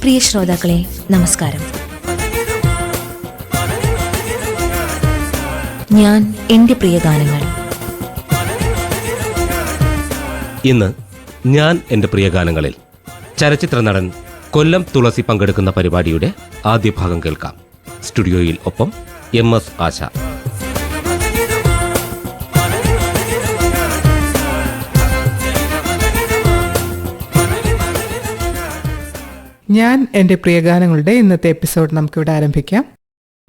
പ്രിയ ശ്രോതാക്കളെ നമസ്കാരം. ഞാൻ എൻ്റെ പ്രിയ ഗാനങ്ങൾ. ഇന്ന് ഞാൻ എൻ്റെ പ്രിയ ഗാനങ്ങളിൽ ചലച്ചിത്ര നടൻ കൊല്ലം തുളസി പങ്കെടുക്കുന്ന പരിപാടിയുടെ ആദ്യ ഭാഗം കേൾക്കാം. സ്റ്റുഡിയോയിൽ ഒപ്പം MS ആശ. ഞാൻ എൻ്റെ പ്രിയഗാനങ്ങളുടെ ഇന്നത്തെ എപ്പിസോഡ് നമുക്കിവിടെ ആരംഭിക്കാം.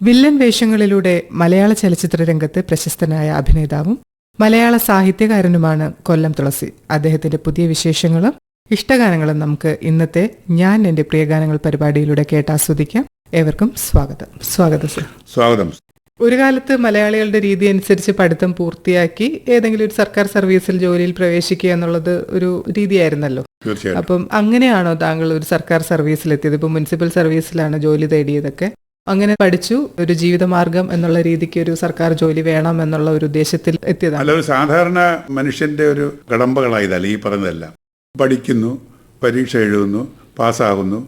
വില്ലൻ വേഷങ്ങളിലൂടെ മലയാള ചലച്ചിത്ര രംഗത്ത് പ്രശസ്തനായ അഭിനേതാവും മലയാള സാഹിത്യകാരനുമാണ് കൊല്ലം തുളസി. അദ്ദേഹത്തിന്റെ പുതിയ വിശേഷങ്ങളും ഇഷ്ടഗാനങ്ങളും നമുക്ക് ഇന്നത്തെ ഞാൻ എൻ്റെ പ്രിയഗാനങ്ങൾ പരിപാടിയിലൂടെ കേട്ടാസ്വദിക്കാം. ഏവർക്കും സ്വാഗതം. സ്വാഗതം സർ. സ്വാഗതം. ഒരു കാലത്ത് മലയാളികളുടെ രീതി അനുസരിച്ച് പഠിത്തം പൂർത്തിയാക്കി ഏതെങ്കിലും ഒരു സർക്കാർ സർവീസിൽ ജോലിയിൽ പ്രവേശിക്കുക എന്നുള്ളത് ഒരു രീതിയായിരുന്നല്ലോ. അപ്പം അങ്ങനെയാണോ താങ്കൾ ഒരു സർക്കാർ സർവീസിലെത്തിയത്? ഇപ്പൊ മുനിസിപ്പൽ സർവീസിലാണ് ജോലി തേടിയതൊക്കെ. അങ്ങനെ പഠിച്ചു ഒരു ജീവിതമാർഗം എന്നുള്ള രീതിക്ക് ഒരു സർക്കാർ ജോലി വേണം എന്നുള്ള ഒരു ഉദ്ദേശത്തിൽ എത്തിയതാണ്. അല്ല, ഒരു സാധാരണ മനുഷ്യന്റെ ഒരു കടമ്പകളായതല്ല ഈ പറഞ്ഞതെല്ലാം. പഠിക്കുന്നു, പരീക്ഷ എഴുതുന്നു, പാസ്സാകുന്നു,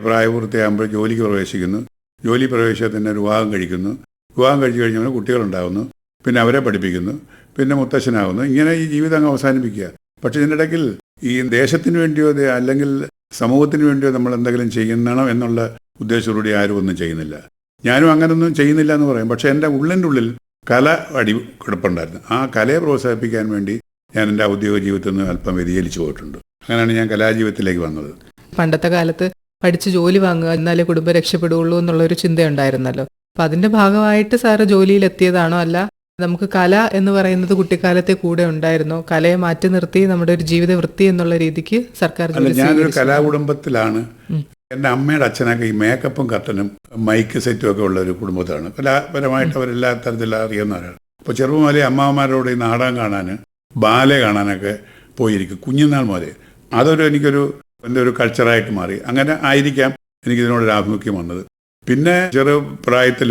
പ്രായപൂർത്തിയാകുമ്പോൾ ജോലിക്ക് പ്രവേശിക്കുന്നു, ജോലി പ്രവേശിച്ചാൽ തന്നെ വിവാഹം കഴിക്കുന്നു, വിവാഹം കഴിച്ചു കഴിഞ്ഞാൽ കുട്ടികളുണ്ടാകുന്നു, പിന്നെ അവരെ പഠിപ്പിക്കുന്നു, പിന്നെ മുത്തശ്ശനാകുന്നു. ഇങ്ങനെ ഈ ജീവിതം അങ്ങ് അവസാനിപ്പിക്കുക. പക്ഷെ ഇതിനിടയ്ക്കിൽ ഈ ദേശത്തിന് വേണ്ടിയോ അല്ലെങ്കിൽ സമൂഹത്തിന് വേണ്ടിയോ നമ്മൾ എന്തെങ്കിലും ചെയ്യണം എന്നുള്ള ഉദ്ദേശത്തോടുകൂടി ആരും ഒന്നും ചെയ്യുന്നില്ല. ഞാനും അങ്ങനൊന്നും ചെയ്യുന്നില്ല എന്ന് പറയും. പക്ഷെ എൻ്റെ ഉള്ളിൽ കല കിടപ്പുണ്ടായിരുന്നു. ആ കലയെ പ്രോത്സാഹിപ്പിക്കാൻ വേണ്ടി ഞാൻ എൻ്റെ ഔദ്യോഗിക ജീവിതത്തിൽ നിന്ന് അല്പം വ്യതിചലിച്ചു പോയിട്ടുണ്ട്. അങ്ങനെയാണ് ഞാൻ കലാജീവിതത്തിലേക്ക് വന്നത്. പണ്ടത്തെ കാലത്ത് പഠിച്ച് ജോലി വാങ്ങുക എന്നാലേ കുടുംബം രക്ഷപ്പെടുകയുള്ളൂ എന്നുള്ളൊരു ചിന്തയുണ്ടായിരുന്നല്ലോ. അപ്പം അതിന്റെ ഭാഗമായിട്ട് സാറ് ജോലിയിൽ എത്തിയതാണോ, അല്ല നമുക്ക് കല എന്ന് പറയുന്നത് കുട്ടിക്കാലത്തെ കൂടെ ഉണ്ടായിരുന്നോ? കലയെ മാറ്റി നിർത്തി നമ്മുടെ ഒരു ജീവിത വൃത്തി എന്നുള്ള രീതിക്ക് സർക്കാർ ജോലി? ഞാനൊരു കലാകുടുംബത്തിലാണ്. എൻ്റെ അമ്മയുടെ അച്ഛനൊക്കെ ഈ മേക്കപ്പും കർട്ടനും മൈക്ക് സെറ്റും ഒക്കെ ഉള്ള ഒരു കുടുംബത്താണ്. കലാപരമായിട്ട് അവരെല്ലാ തരത്തിലും അറിയുന്നവരാണ്. അപ്പോൾ ചെറുപ്പം മുതലേ അമ്മാവന്മാരോട് ഈ നാടകം കാണാൻ, ബാലെ കാണാനൊക്കെ പോയിരിക്കും കുഞ്ഞുനാൾ മുതലേ. എനിക്കൊരു എൻ്റെ ഒരു കൾച്ചറായിട്ട് മാറി. അങ്ങനെ ആയിരിക്കാം എനിക്കിതിനോടൊരു ആഭിമുഖ്യം വന്നത്. പിന്നെ ചെറു പ്രായത്തിൽ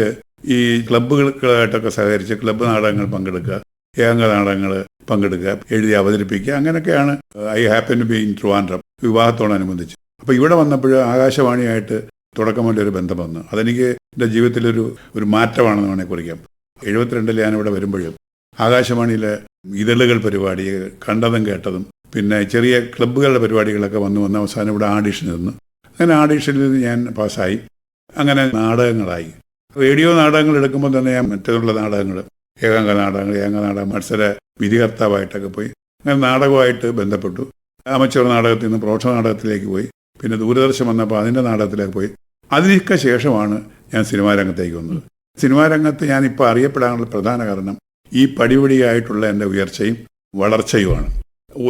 ഈ ക്ലബ്ബുകളായിട്ടൊക്കെ സഹകരിച്ച് ക്ലബ്ബ് നാടകങ്ങൾ പങ്കെടുക്കുക, ഏകാംഗ നാടകങ്ങൾ പങ്കെടുക്കുക, എഴുതി അവതരിപ്പിക്കുക. അങ്ങനെയൊക്കെയാണ് I happen to be in Trivandrum വിവാഹത്തോടനുബന്ധിച്ച്. അപ്പോൾ ഇവിടെ വന്നപ്പോൾ ആകാശവാണിയായിട്ട് തുടക്കം മുതലേ ഒരു ബന്ധം വന്നു. അതെനിക്ക് എൻ്റെ ജീവിതത്തിലൊരു മാറ്റമാണെന്ന് വേണമെങ്കിൽ കുറിക്കാം. 72 ഞാനിവിടെ വരുമ്പോഴും ആകാശവാണിയിലെ ഇതളുകൾ പരിപാടി കണ്ടതും കേട്ടതും പിന്നെ ചെറിയ ക്ലബ്ബുകളുടെ പരിപാടികളൊക്കെ വന്ന് അവസാനം ഇവിടെ ആഡിഷൻ നിന്നു. അങ്ങനെ ആഡിഷനിൽ നിന്ന് ഞാൻ പാസ്സായി. അങ്ങനെ നാടകങ്ങളായി. റേഡിയോ നാടകങ്ങൾ എടുക്കുമ്പോൾ തന്നെ ഞാൻ മറ്റുള്ള നാടകങ്ങൾ, ഏകാംഗ നാടകം മത്സര വിധികർത്താവായിട്ടൊക്കെ പോയി. അങ്ങനെ നാടകമായിട്ട് ബന്ധപ്പെട്ടു. അമച്ചർ നാടകത്തിൽ നിന്ന് പ്രൊഫഷണൽ നാടകത്തിലേക്ക് പോയി. പിന്നെ ദൂരദർശൻ വന്നപ്പോൾ അതിൻ്റെ നാടകത്തിലേക്ക് പോയി. അതിനൊക്കെ ശേഷമാണ് ഞാൻ സിനിമാ രംഗത്തേക്ക് വന്നത്. സിനിമാ രംഗത്ത് ഞാനിപ്പോൾ അറിയപ്പെടാനുള്ള പ്രധാന കാരണം ഈ പടിപടിയായിട്ടുള്ള എൻ്റെ ഉയർച്ചയും വളർച്ചയുമാണ്.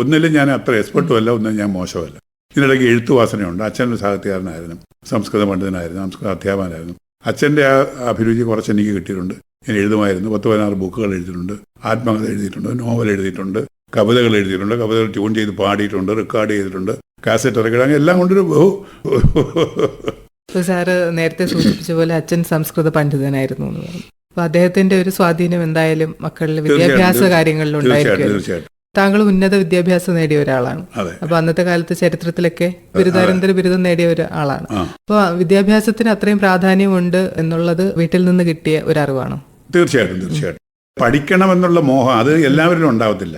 ഒന്നിലും ഞാൻ അത്ര എക്സ്പെർട്ടുമല്ല, ഒന്നും ഞാൻ മോശമല്ല. ഇതിനിടയ്ക്ക് എഴുത്തുവാസനയുണ്ട്. അച്ഛനൊരു സാഹിത്യകാരനായിരുന്നു, സംസ്കൃത പണ്ഡിതനായിരുന്നു, സംസ്കൃത അധ്യാപകനായിരുന്നു. അച്ഛൻ്റെ ആ അഭിരുചി കുറച്ച് എനിക്ക് കിട്ടിയിട്ടുണ്ട്. ഞാൻ എഴുതുമായിരുന്നു. 10-16 ബുക്കുകൾ എഴുതിയിട്ടുണ്ട്, ആത്മകഥ എഴുതിയിട്ടുണ്ട്, നോവൽ എഴുതിയിട്ടുണ്ട്, കവിതകൾ എഴുതിയിട്ടുണ്ട്, കവിതകൾ ട്യൂൺ ചെയ്ത് പാടിയിട്ടുണ്ട്, റെക്കോർഡ് ചെയ്തിട്ടുണ്ട്, കാസറ്റ് ഇറക്കി, അങ്ങനെ എല്ലാം കൊണ്ടൊരു സാറ് നേരത്തെ സൂചിപ്പിച്ച പോലെ അച്ഛൻ സംസ്കൃത പണ്ഡിതനായിരുന്നു എന്ന് പറഞ്ഞു. അപ്പൊ അദ്ദേഹത്തിന്റെ ഒരു സ്വാധീനം എന്തായാലും മക്കളിലെ വിദ്യാഭ്യാസ കാര്യങ്ങളിലുണ്ടായിരിക്കും. തീർച്ചയായിട്ടും. താങ്കൾ ഉന്നത വിദ്യാഭ്യാസം നേടിയ ഒരാളാണ്. അപ്പൊ അന്നത്തെ കാലത്ത് ചരിത്രത്തിലൊക്കെ ബിരുദാനന്തര ബിരുദം നേടിയ ഒരാളാണ്. അപ്പൊ വിദ്യാഭ്യാസത്തിന് അത്രയും പ്രാധാന്യമുണ്ട് എന്നുള്ളത് വീട്ടിൽ നിന്ന് കിട്ടിയ ഒരു അറിവാണോ? തീർച്ചയായിട്ടും. പഠിക്കണമെന്നുള്ള മോഹം അത് എല്ലാവരിലും ഉണ്ടാവത്തില്ല.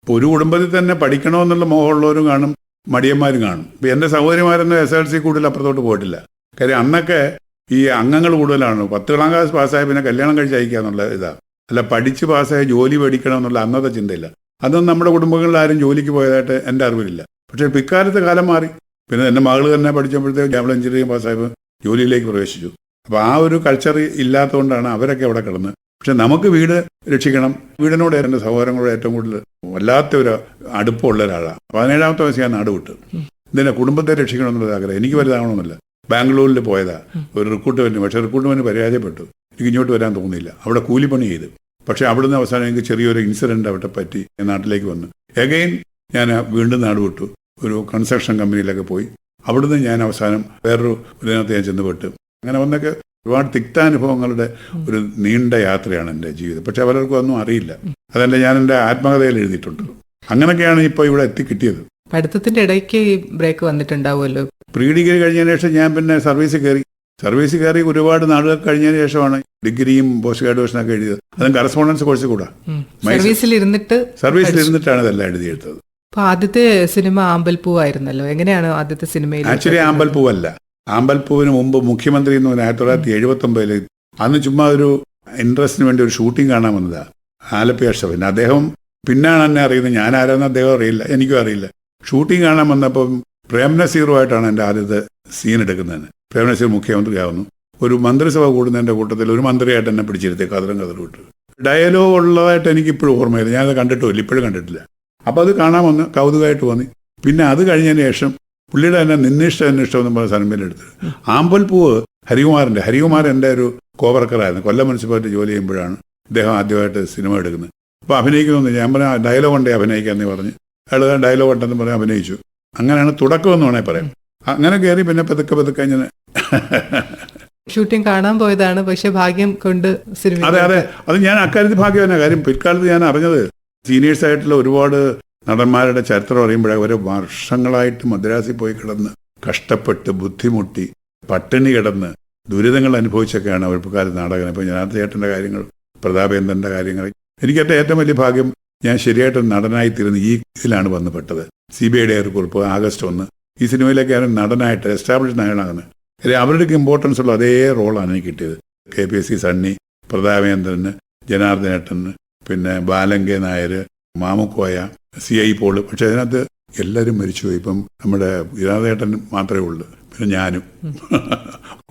ഇപ്പൊ ഒരു കുടുംബത്തിൽ തന്നെ പഠിക്കണമെന്നുള്ള മോഹമുള്ളവരും കാണും, മടിയന്മാരും കാണും. ഇപ്പൊ എൻ്റെ സഹോദരിമാരൊന്നും SLC കൂടുതൽ അപ്പുറത്തോട്ട് പോയിട്ടില്ല. കാര്യം അന്നൊക്കെ ഈ അംഗങ്ങൾ കൂടുതലാണ്. 10ാം ക്ലാസ് പാസ്സായ പിന്നെ കല്യാണം കഴിച്ച് അയക്കുക എന്നുള്ള ഇതാണ്. അല്ല, പഠിച്ച് പാസ്സായ ജോലി മേടിക്കണം എന്നുള്ള അന്നത്തെ ചിന്തയില്ല. അതൊന്നും നമ്മുടെ കുടുംബങ്ങളിൽ ആരും ജോലിക്ക് പോയതായിട്ട് എൻ്റെ അറിവില്ല. പക്ഷേ പിൽക്കാലത്ത് കാലം മാറി. പിന്നെ എൻ്റെ മകൾ തന്നെ പഠിച്ചപ്പോഴത്തേക്ക് അവൾ എഞ്ചിനീയറിംഗ് പാസ്സായപ്പോൾ ജോലിയിലേക്ക് പ്രവേശിച്ചു. അപ്പോൾ ആ ഒരു കൾച്ചർ ഇല്ലാത്തതുകൊണ്ടാണ് അവരൊക്കെ അവിടെ കിടന്ന്. പക്ഷെ നമുക്ക് വീട് രക്ഷിക്കണം. വീടിനോട് എൻ്റെ സഹോദരങ്ങളോട് ഏറ്റവും കൂടുതൽ വല്ലാത്ത ഒരു അടുപ്പമുള്ള ഒരാളാണ്. 17ാമത്തെ വയസ്സ് ഞാൻ നാട് വിട്ടു. ഇതിനെ കുടുംബത്തെ രക്ഷിക്കണം എന്നുള്ളത് ആഗ്രഹം. എനിക്ക് വലുതാവണമെന്നില്ല. ബാംഗ്ലൂരിൽ പോയതാ ഒരു റിക്രൂട്ട്മെൻറ്റ്. പക്ഷേ റിക്രൂട്ട്മെൻറ്റ് പരാജയപ്പെട്ടു. എനിക്ക് ഇങ്ങോട്ട് വരാൻ തോന്നിയില്ല. അവിടെ കൂലിപ്പണി ചെയ്തു. പക്ഷേ അവിടുന്ന് അവസാനം എനിക്ക് ചെറിയൊരു ഇൻസിഡൻറ്റ് അവിടെ പറ്റി നാട്ടിലേക്ക് വന്നു. എഗെയിൻ ഞാൻ വീണ്ടും നാട് വിട്ടു. ഒരു കൺസ്ട്രക്ഷൻ കമ്പനിയിലൊക്കെ പോയി. അവിടുന്ന് ഞാൻ അവസാനം വേറൊരു ഇതിനകത്ത് ഞാൻ ചെന്നുപെട്ടു. അങ്ങനെ വന്നൊക്കെ ഒരുപാട് തിക്താനുഭവങ്ങളുടെ ഒരു നീണ്ട യാത്രയാണ് എൻ്റെ ജീവിതം. പക്ഷെ പലർക്കും ഒന്നും അറിയില്ല. അതല്ല, ഞാൻ എൻ്റെ ആത്മകഥയിൽ എഴുതിയിട്ടുണ്ട്. അങ്ങനെയൊക്കെയാണ് ഇപ്പോൾ ഇവിടെ എത്തിക്കിട്ടിയത്. പഠിത്തത്തിന്റെ ഇടയ്ക്ക് ഈ ബ്രേക്ക് വന്നിട്ടുണ്ടാവുമല്ലോ. പ്രീ ഡിഗ്രി കഴിഞ്ഞതിന് ശേഷം ഞാൻ പിന്നെ സർവീസിൽ കയറി ഒരുപാട് നാളുകൾ കഴിഞ്ഞതിന് ശേഷമാണ് ഡിഗ്രിയും പോസ്റ്റ് ഗ്രാജുവേഷനൊക്കെ എഴുതിയത്. അതും കറസ്പോണ്ടൻസ് കോഴ്സ് കൂടാ. സർവീസിലിരുന്നിട്ടാണ് ഇതെല്ലാം എഴുതിയെടുത്തത്. അപ്പൊ ആദ്യത്തെ സിനിമ ആമ്പൽപ്പൂവായിരുന്നല്ലോ. എങ്ങനെയാണ് ആദ്യത്തെ സിനിമയിൽ? ആക്ച്വലി ആമ്പൽപ്പൂവല്ല, ആമ്പൽപ്പൂവിന് മുമ്പ് മുഖ്യമന്ത്രി എന്ന് പറഞ്ഞാൽ 1979 അന്ന് ചുമ്മാ ഒരു ഇൻട്രസ്റ്റിന് വേണ്ടി ഒരു ഷൂട്ടിംഗ് കാണാൻ വന്നതാ ആലപ്പി അഷ്റഫിന്. അദ്ദേഹം പിന്നാണ് എന്നെ അറിയുന്നത്. ഞാൻ ആരാന്ന് അദ്ദേഹം അറിയില്ല, എനിക്കും അറിയില്ല. ഷൂട്ടിംഗ് കാണാൻ വന്നപ്പം പ്രേം നസീറുമായിട്ടാണ് എൻ്റെ ആദ്യത്തെ സീൻ എടുക്കുന്നത്. പ്രേം നസീർ മുഖ്യമന്ത്രിയാവുന്നു. ഒരു മന്ത്രിസഭ കൂടുന്നതിൻ്റെ കൂട്ടത്തിൽ ഒരു മന്ത്രിയായിട്ട് എന്നെ പിടിച്ചിരുത്തി കതറും വിട്ടു. ഡയലോഗ് ഉള്ളതായിട്ട് എനിക്കിപ്പോഴും ഓർമ്മയില്ല, ഞാനത് കണ്ടിട്ടുമില്ല, ഇപ്പോഴും കണ്ടിട്ടില്ല. അപ്പോൾ അത് കാണാൻ വന്ന് കൗതുകമായിട്ട് തോന്നി. പിന്നെ അത് കഴിഞ്ഞതിന് ശേഷം പുള്ളിയുടെ തന്നെ നിന്നിഷ്ടം എന്ന് പറഞ്ഞ സിനിമയിലെടുത്ത് ആമ്പൽപ്പൂവ് ഹരികുമാർ എൻ്റെ ഒരു കോവർക്കറായിരുന്നു. കൊല്ലം മുനിസിപ്പാലിറ്റി ജോലി ചെയ്യുമ്പോഴാണ് ഇദ്ദേഹം ആദ്യമായിട്ട് സിനിമ എടുക്കുന്നത്. അപ്പോൾ അഭിനയിക്കുന്നു. ഞാൻ പറഞ്ഞ ഡയലോഗ് ഉണ്ടേ അഭിനയിക്കാമെന്ന് പറഞ്ഞ് അയാൾ ഡയലോഗ് ഉണ്ടെന്ന് പറഞ്ഞ് അഭിനയിച്ചു. അങ്ങനെയാണ് തുടക്കം എന്ന് വേണേൽ പറയാം. അങ്ങനെ കയറി പിന്നെ പതുക്കെ ഇങ്ങനെ ഷൂട്ടിംഗ് കാണാൻ പോയതാണ്. പക്ഷെ ഭാഗ്യം കൊണ്ട് സിനിമ. അതെ, അത് ഞാൻ അക്കാര്യത്തിൽ ഭാഗ്യം തന്നെ. കാര്യം പിൽക്കാലത്ത് ഞാൻ അറിഞ്ഞത് സീനിയേഴ്സ് ആയിട്ടുള്ള ഒരുപാട് നടന്മാരുടെ ചരിത്രം അറിയുമ്പോഴാണ് അവർ വർഷങ്ങളായിട്ട് മദ്രാസിൽ പോയി കിടന്ന് കഷ്ടപ്പെട്ട് ബുദ്ധിമുട്ടി പട്ടിണി കിടന്ന് ദുരിതങ്ങൾ അനുഭവിച്ചൊക്കെയാണ് അവർ കാലത്ത് നാടകം. ഇപ്പോൾ ജനാർദ്ദ ചേട്ടൻ്റെ കാര്യങ്ങൾ, പ്രതാപേന്ദ്രൻ്റെ കാര്യങ്ങൾ. എനിക്കേറ്റ ഏറ്റവും വലിയ ഭാഗ്യം ഞാൻ ശരിയായിട്ട് നടനായി തീർന്ന് ഈ ഇതിലാണ് വന്ന് പെട്ടത്. CBIയുടെ ഒരു കുറിപ്പ് ആഗസ്റ്റ് 1 ഈ സിനിമയിലേക്ക് ഞാൻ നടനായിട്ട് എസ്റ്റാബ്ലിഷ് നായകനാകുന്നത്. അവരുടെയൊക്കെ ഇമ്പോർട്ടൻസ് ഉള്ള അതേ റോളാണ് എനിക്ക് കിട്ടിയത്. KPSC സണ്ണി, പ്രതാപേന്ദ്രന്, ജനാർദ്ദനേട്ടന്, പിന്നെ ബാലങ്കെ നായർ, മാമുക്കോയ, CI പോള്. പക്ഷെ അതിനകത്ത് എല്ലാവരും മരിച്ചുപോയി. ഇപ്പം നമ്മുടെ ജനാർദ്ദനേട്ടൻ മാത്രമേ ഉള്ളൂ, പിന്നെ ഞാനും.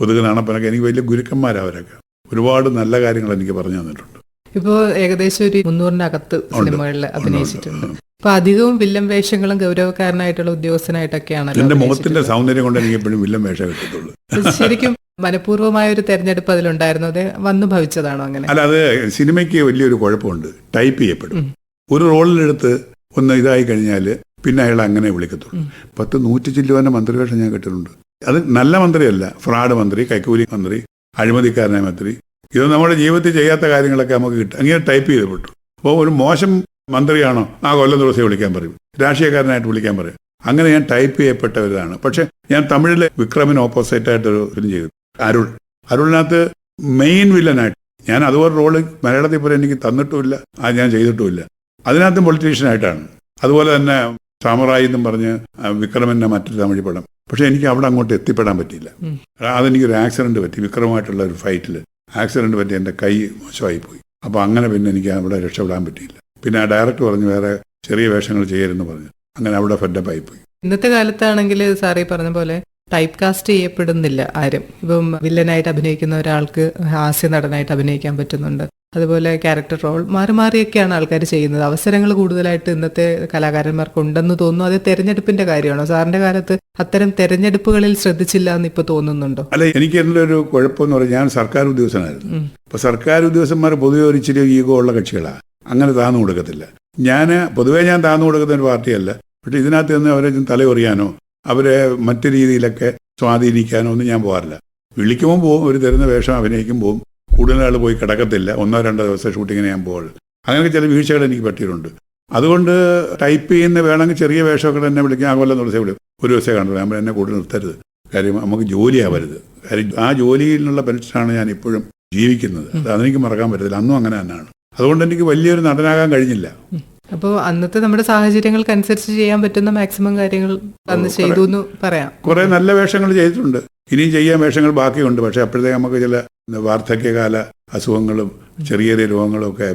കൊതുക് നാണപ്പനൊക്കെ എനിക്ക് വലിയ ഗുരുക്കന്മാരവരൊക്കെ ഒരുപാട് നല്ല കാര്യങ്ങൾ എനിക്ക് പറഞ്ഞു തന്നിട്ടുണ്ട്. ഇപ്പോ ഏകദേശം ഒരു 300-നകത്ത് സിനിമകളിൽ അഭിനയിച്ചിട്ടുണ്ട്. അപ്പൊ അധികവും വില്ലൻ വേഷങ്ങളും ഗൗരവക്കാരനായിട്ടുള്ള ഉദ്യോഗസ്ഥനായിട്ടൊക്കെയാണ്. എന്റെ മുഖത്തിന്റെ സൗന്ദര്യം കൊണ്ട് എനിക്ക് എപ്പോഴും വില്ലൻ വേഷം കിട്ടത്തുള്ളൂ. ശരിക്കും മനഃപൂർവ്വമായ ഒരു തെരഞ്ഞെടുപ്പ് അതിലുണ്ടായിരുന്നു. അത് വന്നു ഭവിച്ചതാണോ അങ്ങനെ? അല്ല, അത് സിനിമയ്ക്ക് വലിയൊരു കുഴപ്പമുണ്ട്. ടൈപ്പ് ചെയ്യപ്പെടും. ഒരു റോളിലെടുത്ത് ഒന്ന് ഇതായി കഴിഞ്ഞാൽ പിന്നെ അയാൾ അങ്ങനെ വിളിക്കത്തുള്ളൂ. 100 ചില്ലുവാൻ്റെ മന്ത്രിവേഷം ഞാൻ കിട്ടിയിട്ടുണ്ട്. അത് നല്ല മന്ത്രിയല്ല, ഫ്രോഡ് മന്ത്രി, കൈക്കൂലി മന്ത്രി, അഴിമതിക്കാരനായ മന്ത്രി. ഇത് നമ്മുടെ ജീവിതത്തിൽ ചെയ്യാത്ത കാര്യങ്ങളൊക്കെ നമുക്ക് കിട്ടും. അങ്ങനെ ടൈപ്പ് ചെയ്തപ്പെട്ടു. അപ്പോൾ ഒരു മോശം മന്ത്രിയാണോ കൊല്ലം ദിവസം വിളിക്കാൻ പറയും, രാഷ്ട്രീയക്കാരനായിട്ട് വിളിക്കാൻ പറയും. അങ്ങനെ ഞാൻ ടൈപ്പ് ചെയ്യപ്പെട്ട ഒരിതാണ്. പക്ഷെ ഞാൻ തമിഴിലെ വിക്രമിന് ഓപ്പോസിറ്റായിട്ടൊരു ഫിലിം ചെയ്തു, അരുളിനകത്ത് മെയിൻ വില്ലനായിട്ട്. ഞാൻ അതുപോലെ റോള് മലയാളത്തിൽ പോലെ എനിക്ക് തന്നിട്ടുമില്ല, ഞാൻ ചെയ്തിട്ടുമില്ല. അതിനകത്തും പൊളിറ്റീഷ്യനായിട്ടാണ്. അതുപോലെ തന്നെ സാമറായി എന്നും പറഞ്ഞ് വിക്രമിൻ്റെ മറ്റൊരു തമിഴ് പടം. പക്ഷെ എനിക്ക് അവിടെ അങ്ങോട്ട് എത്തിപ്പെടാൻ പറ്റിയില്ല. അതെനിക്കൊരു ആക്സിഡന്റ് പറ്റി. വിക്രമായിട്ടുള്ള ഒരു ഫൈറ്റിൽ ആക്സിഡന്റ് പറ്റി എൻ്റെ കൈ മോശമായി പോയി. അപ്പോൾ അങ്ങനെ പിന്നെ എനിക്ക് അവിടെ രക്ഷപ്പെടാൻ പറ്റിയില്ല. പിന്നെ ആ ഡയറക്ടർ പറഞ്ഞു വേറെ ചെറിയ വേഷങ്ങൾ ചെയ്യരുതെന്ന് പറഞ്ഞു. അങ്ങനെ അവിടെ ഫെഡപ്പായി പോയി. ഇന്നത്തെ കാലത്താണെങ്കിൽ സാറേ പറഞ്ഞ പോലെ ടൈപ്പ് കാസ്റ്റ് ചെയ്യപ്പെടുന്നില്ല ആരും. ഇപ്പം വില്ലനായിട്ട് അഭിനയിക്കുന്ന ഒരാൾക്ക് ഹാസ്യ നടനായിട്ട് അഭിനയിക്കാൻ പറ്റുന്നുണ്ട്. അതുപോലെ ക്യാരക്ടർ റോൾ മാറി മാറിയൊക്കെയാണ് ആൾക്കാർ ചെയ്യുന്നത്. അവസരങ്ങൾ കൂടുതലായിട്ട് ഇന്നത്തെ കലാകാരന്മാർക്ക് ഉണ്ടെന്ന് തോന്നുന്നു. അത് തെരഞ്ഞെടുപ്പിന്റെ കാര്യമാണോ? സാറിന്റെ കാലത്ത് അത്തരം തെരഞ്ഞെടുപ്പുകളിൽ ശ്രദ്ധിച്ചില്ല എന്ന് ഇപ്പൊ തോന്നുന്നുണ്ടോ? അല്ല, എനിക്ക് എൻ്റെ ഒരു കുഴപ്പമെന്ന് പറഞ്ഞാൽ ഞാൻ സർക്കാർ ഉദ്യോഗസ്ഥനായിരുന്നു. അപ്പൊ സർക്കാർ ഉദ്യോഗസ്ഥന്മാർ പൊതുവെ ഒരു ഇച്ചിരി ഈഗോ ഉള്ള കക്ഷികളാണ്. അങ്ങനെ താന്നു കൊടുക്കത്തില്ല. പൊതുവേ ഞാൻ താന്നു കൊടുക്കുന്ന ഒരു പാർട്ടിയല്ല. പക്ഷെ ഇതിനകത്ത് നിന്ന് അവരെ തലയൊറിയാനോ അവരെ മറ്റു രീതിയിലൊക്കെ സ്വാധീനിക്കാനോ ഒന്നും ഞാൻ പോകാറില്ല. വിളിക്കുമ്പോൾ പോകും, ഒരു തരുന്ന വേഷം അഭിനയിക്കും പോകും. കൂടുതൽ ആൾ പോയി കിടക്കത്തില്ല. 1-2 ദിവസം ഷൂട്ടിങ്ങിന് ഞാൻ പോകാറ്. അങ്ങനെയൊക്കെ ചില വീഴ്ചകൾ എനിക്ക് പറ്റിയിട്ടുണ്ട്. അതുകൊണ്ട് ടൈപ്പ് ചെയ്യുന്ന വേണമെങ്കിൽ ചെറിയ വേഷമൊക്കെ എന്നെ വിളിക്കാൻ കൊല്ലം ദിവസം വിടും. ഒരു ദിവസമേ കണ്ടു. ഞാൻ എന്നെ കൂടുതൽ നിർത്തരുത്. കാര്യം നമുക്ക് ജോലിയാവരുത്. കാര്യം ആ ജോലിയിലുള്ള പെൻഷനാണ് ഞാൻ ഇപ്പോഴും ജീവിക്കുന്നത്. അതെനിക്ക് മറക്കാൻ പറ്റത്തില്ല. അന്നും അങ്ങനെ തന്നെയാണ്. അതുകൊണ്ട് എനിക്ക് വലിയൊരു നടനാകാൻ കഴിഞ്ഞില്ല. അപ്പോൾ അന്നത്തെ നമ്മുടെ സാഹചര്യങ്ങൾക്കനുസരിച്ച് ചെയ്യാൻ പറ്റുന്ന മാക്സിമം കാര്യങ്ങൾ അന്ന് ചെയ്തു എന്ന് പറയാം. കുറെ നല്ല വേഷങ്ങൾ ചെയ്തിട്ടുണ്ട്. ഇനിയും ചെയ്യാൻ വേഷങ്ങൾ ബാക്കിയുണ്ട്. പക്ഷെ അപ്പോഴത്തേക്ക് നമുക്ക് ചില വാർദ്ധക്യകാല അസുഖങ്ങളും ചെറിയ ചെറിയ രോഗങ്ങളും ഒക്കെ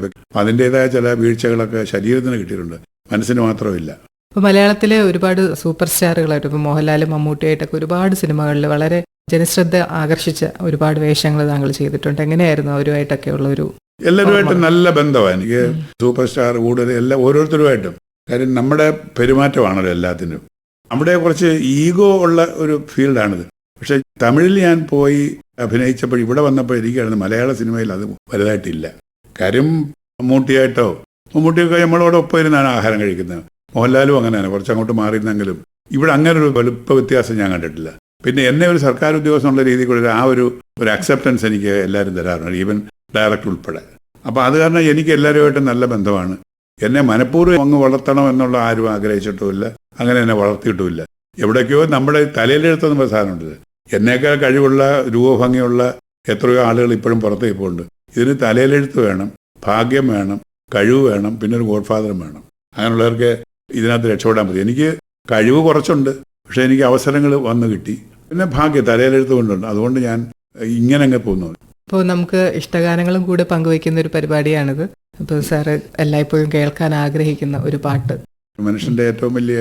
അതിൻ്റെതായ ചില വീഴ്ചകളൊക്കെ ശരീരത്തിന് കിട്ടിയിട്ടുണ്ട്, മനസ്സിന് മാത്രമില്ല. ഇപ്പോൾ മലയാളത്തിലെ ഒരുപാട് സൂപ്പർ സ്റ്റാറുകളായിട്ട് ഇപ്പോൾ മോഹൻലാലും മമ്മൂട്ടിയായിട്ടൊക്കെ ഒരുപാട് സിനിമകളിൽ വളരെ ജനശ്രദ്ധ ആകർഷിച്ച ഒരുപാട് വേഷങ്ങൾ താങ്കൾ ചെയ്തിട്ടുണ്ട്. എങ്ങനെയായിരുന്നു അവരുമായിട്ടൊക്കെ ഉള്ള ഒരു? എല്ലാവരുമായിട്ടും നല്ല ബന്ധമാണ് എനിക്ക്. സൂപ്പർ സ്റ്റാർ കൂടുതൽ എല്ലാം ഓരോരുത്തരുമായിട്ടും. കാര്യം നമ്മുടെ പെരുമാറ്റമാണല്ലോ എല്ലാത്തിനും. അവിടെ കുറച്ച് ഈഗോ ഉള്ള ഒരു ഫീൽഡാണിത്. പക്ഷെ തമിഴിൽ ഞാൻ പോയി അഭിനയിച്ചപ്പോൾ ഇവിടെ വന്നപ്പോൾ എനിക്കായിരുന്നു മലയാള സിനിമയിൽ അത് വലുതായിട്ടില്ല. കാര്യം മമ്മൂട്ടിയൊക്കെ നമ്മളോട് ഒപ്പം ഇരുന്നാണ് ആഹാരം കഴിക്കുന്നത്. മോഹൻലാലും അങ്ങനെയാണ്, കുറച്ചങ്ങോട്ട് മാറിയിരുന്നെങ്കിലും ഇവിടെ അങ്ങനെ ഒരു വലുപ്പ വ്യത്യാസം ഞാൻ കണ്ടിട്ടില്ല. പിന്നെ എന്നെ ഒരു സർക്കാർ ഉദ്യോഗസ്ഥൻ എന്നുള്ള രീതിയിൽ കൂടെ ആ ഒരു അക്സെപ്റ്റൻസ് എനിക്ക് എല്ലാവരും തരാറുണ്ട്, ഈവൻ ഡയറക്ടർ ഉൾപ്പെടെ. അപ്പോൾ അത് കാരണം എനിക്ക് എല്ലാവരുമായിട്ടും നല്ല ബന്ധമാണ്. എന്നെ മനഃപൂർവ്വം അങ്ങ് വളർത്തണം എന്നുള്ള ആരും ആഗ്രഹിച്ചിട്ടുമില്ല, അങ്ങനെ എന്നെ വളർത്തിയിട്ടുമില്ല. എവിടേക്കോ നമ്മുടെ തലയിലെടുത്തെന്ന സാധനമുണ്ട്. എന്നേക്കാൾ കഴിവുള്ള രൂപഭംഗിയുള്ള എത്രയോ ആളുകൾ ഇപ്പോഴും പുറത്ത് ഇപ്പോൾ ഉണ്ട്. ഇതിന് തലയിലെഴുത്ത് വേണം, ഭാഗ്യം വേണം, കഴിവ് വേണം, പിന്നെ ഒരു ഗോഡ് ഫാദറും വേണം. അങ്ങനെയുള്ളവർക്ക് ഇതിനകത്ത് രക്ഷപ്പെടാൻ പറ്റും. എനിക്ക് കഴിവ് കുറച്ചുണ്ട്, പക്ഷേ എനിക്ക് അവസരങ്ങൾ വന്നു കിട്ടി. പിന്നെ ഭാഗ്യം തലയിലെഴുത്ത് കൊണ്ടുണ്ട്. അതുകൊണ്ട് ഞാൻ ഇങ്ങനെ അങ്ങ് പോകുന്നു. ഇപ്പോൾ നമുക്ക് ഇഷ്ടഗാനങ്ങളും കൂടെ പങ്കുവയ്ക്കുന്ന ഒരു പരിപാടിയാണിത്. അപ്പോൾ സാറ് എല്ലായ്പ്പോഴും കേൾക്കാൻ ആഗ്രഹിക്കുന്ന ഒരു പാട്ട്. മനുഷ്യൻ്റെ ഏറ്റവും വലിയ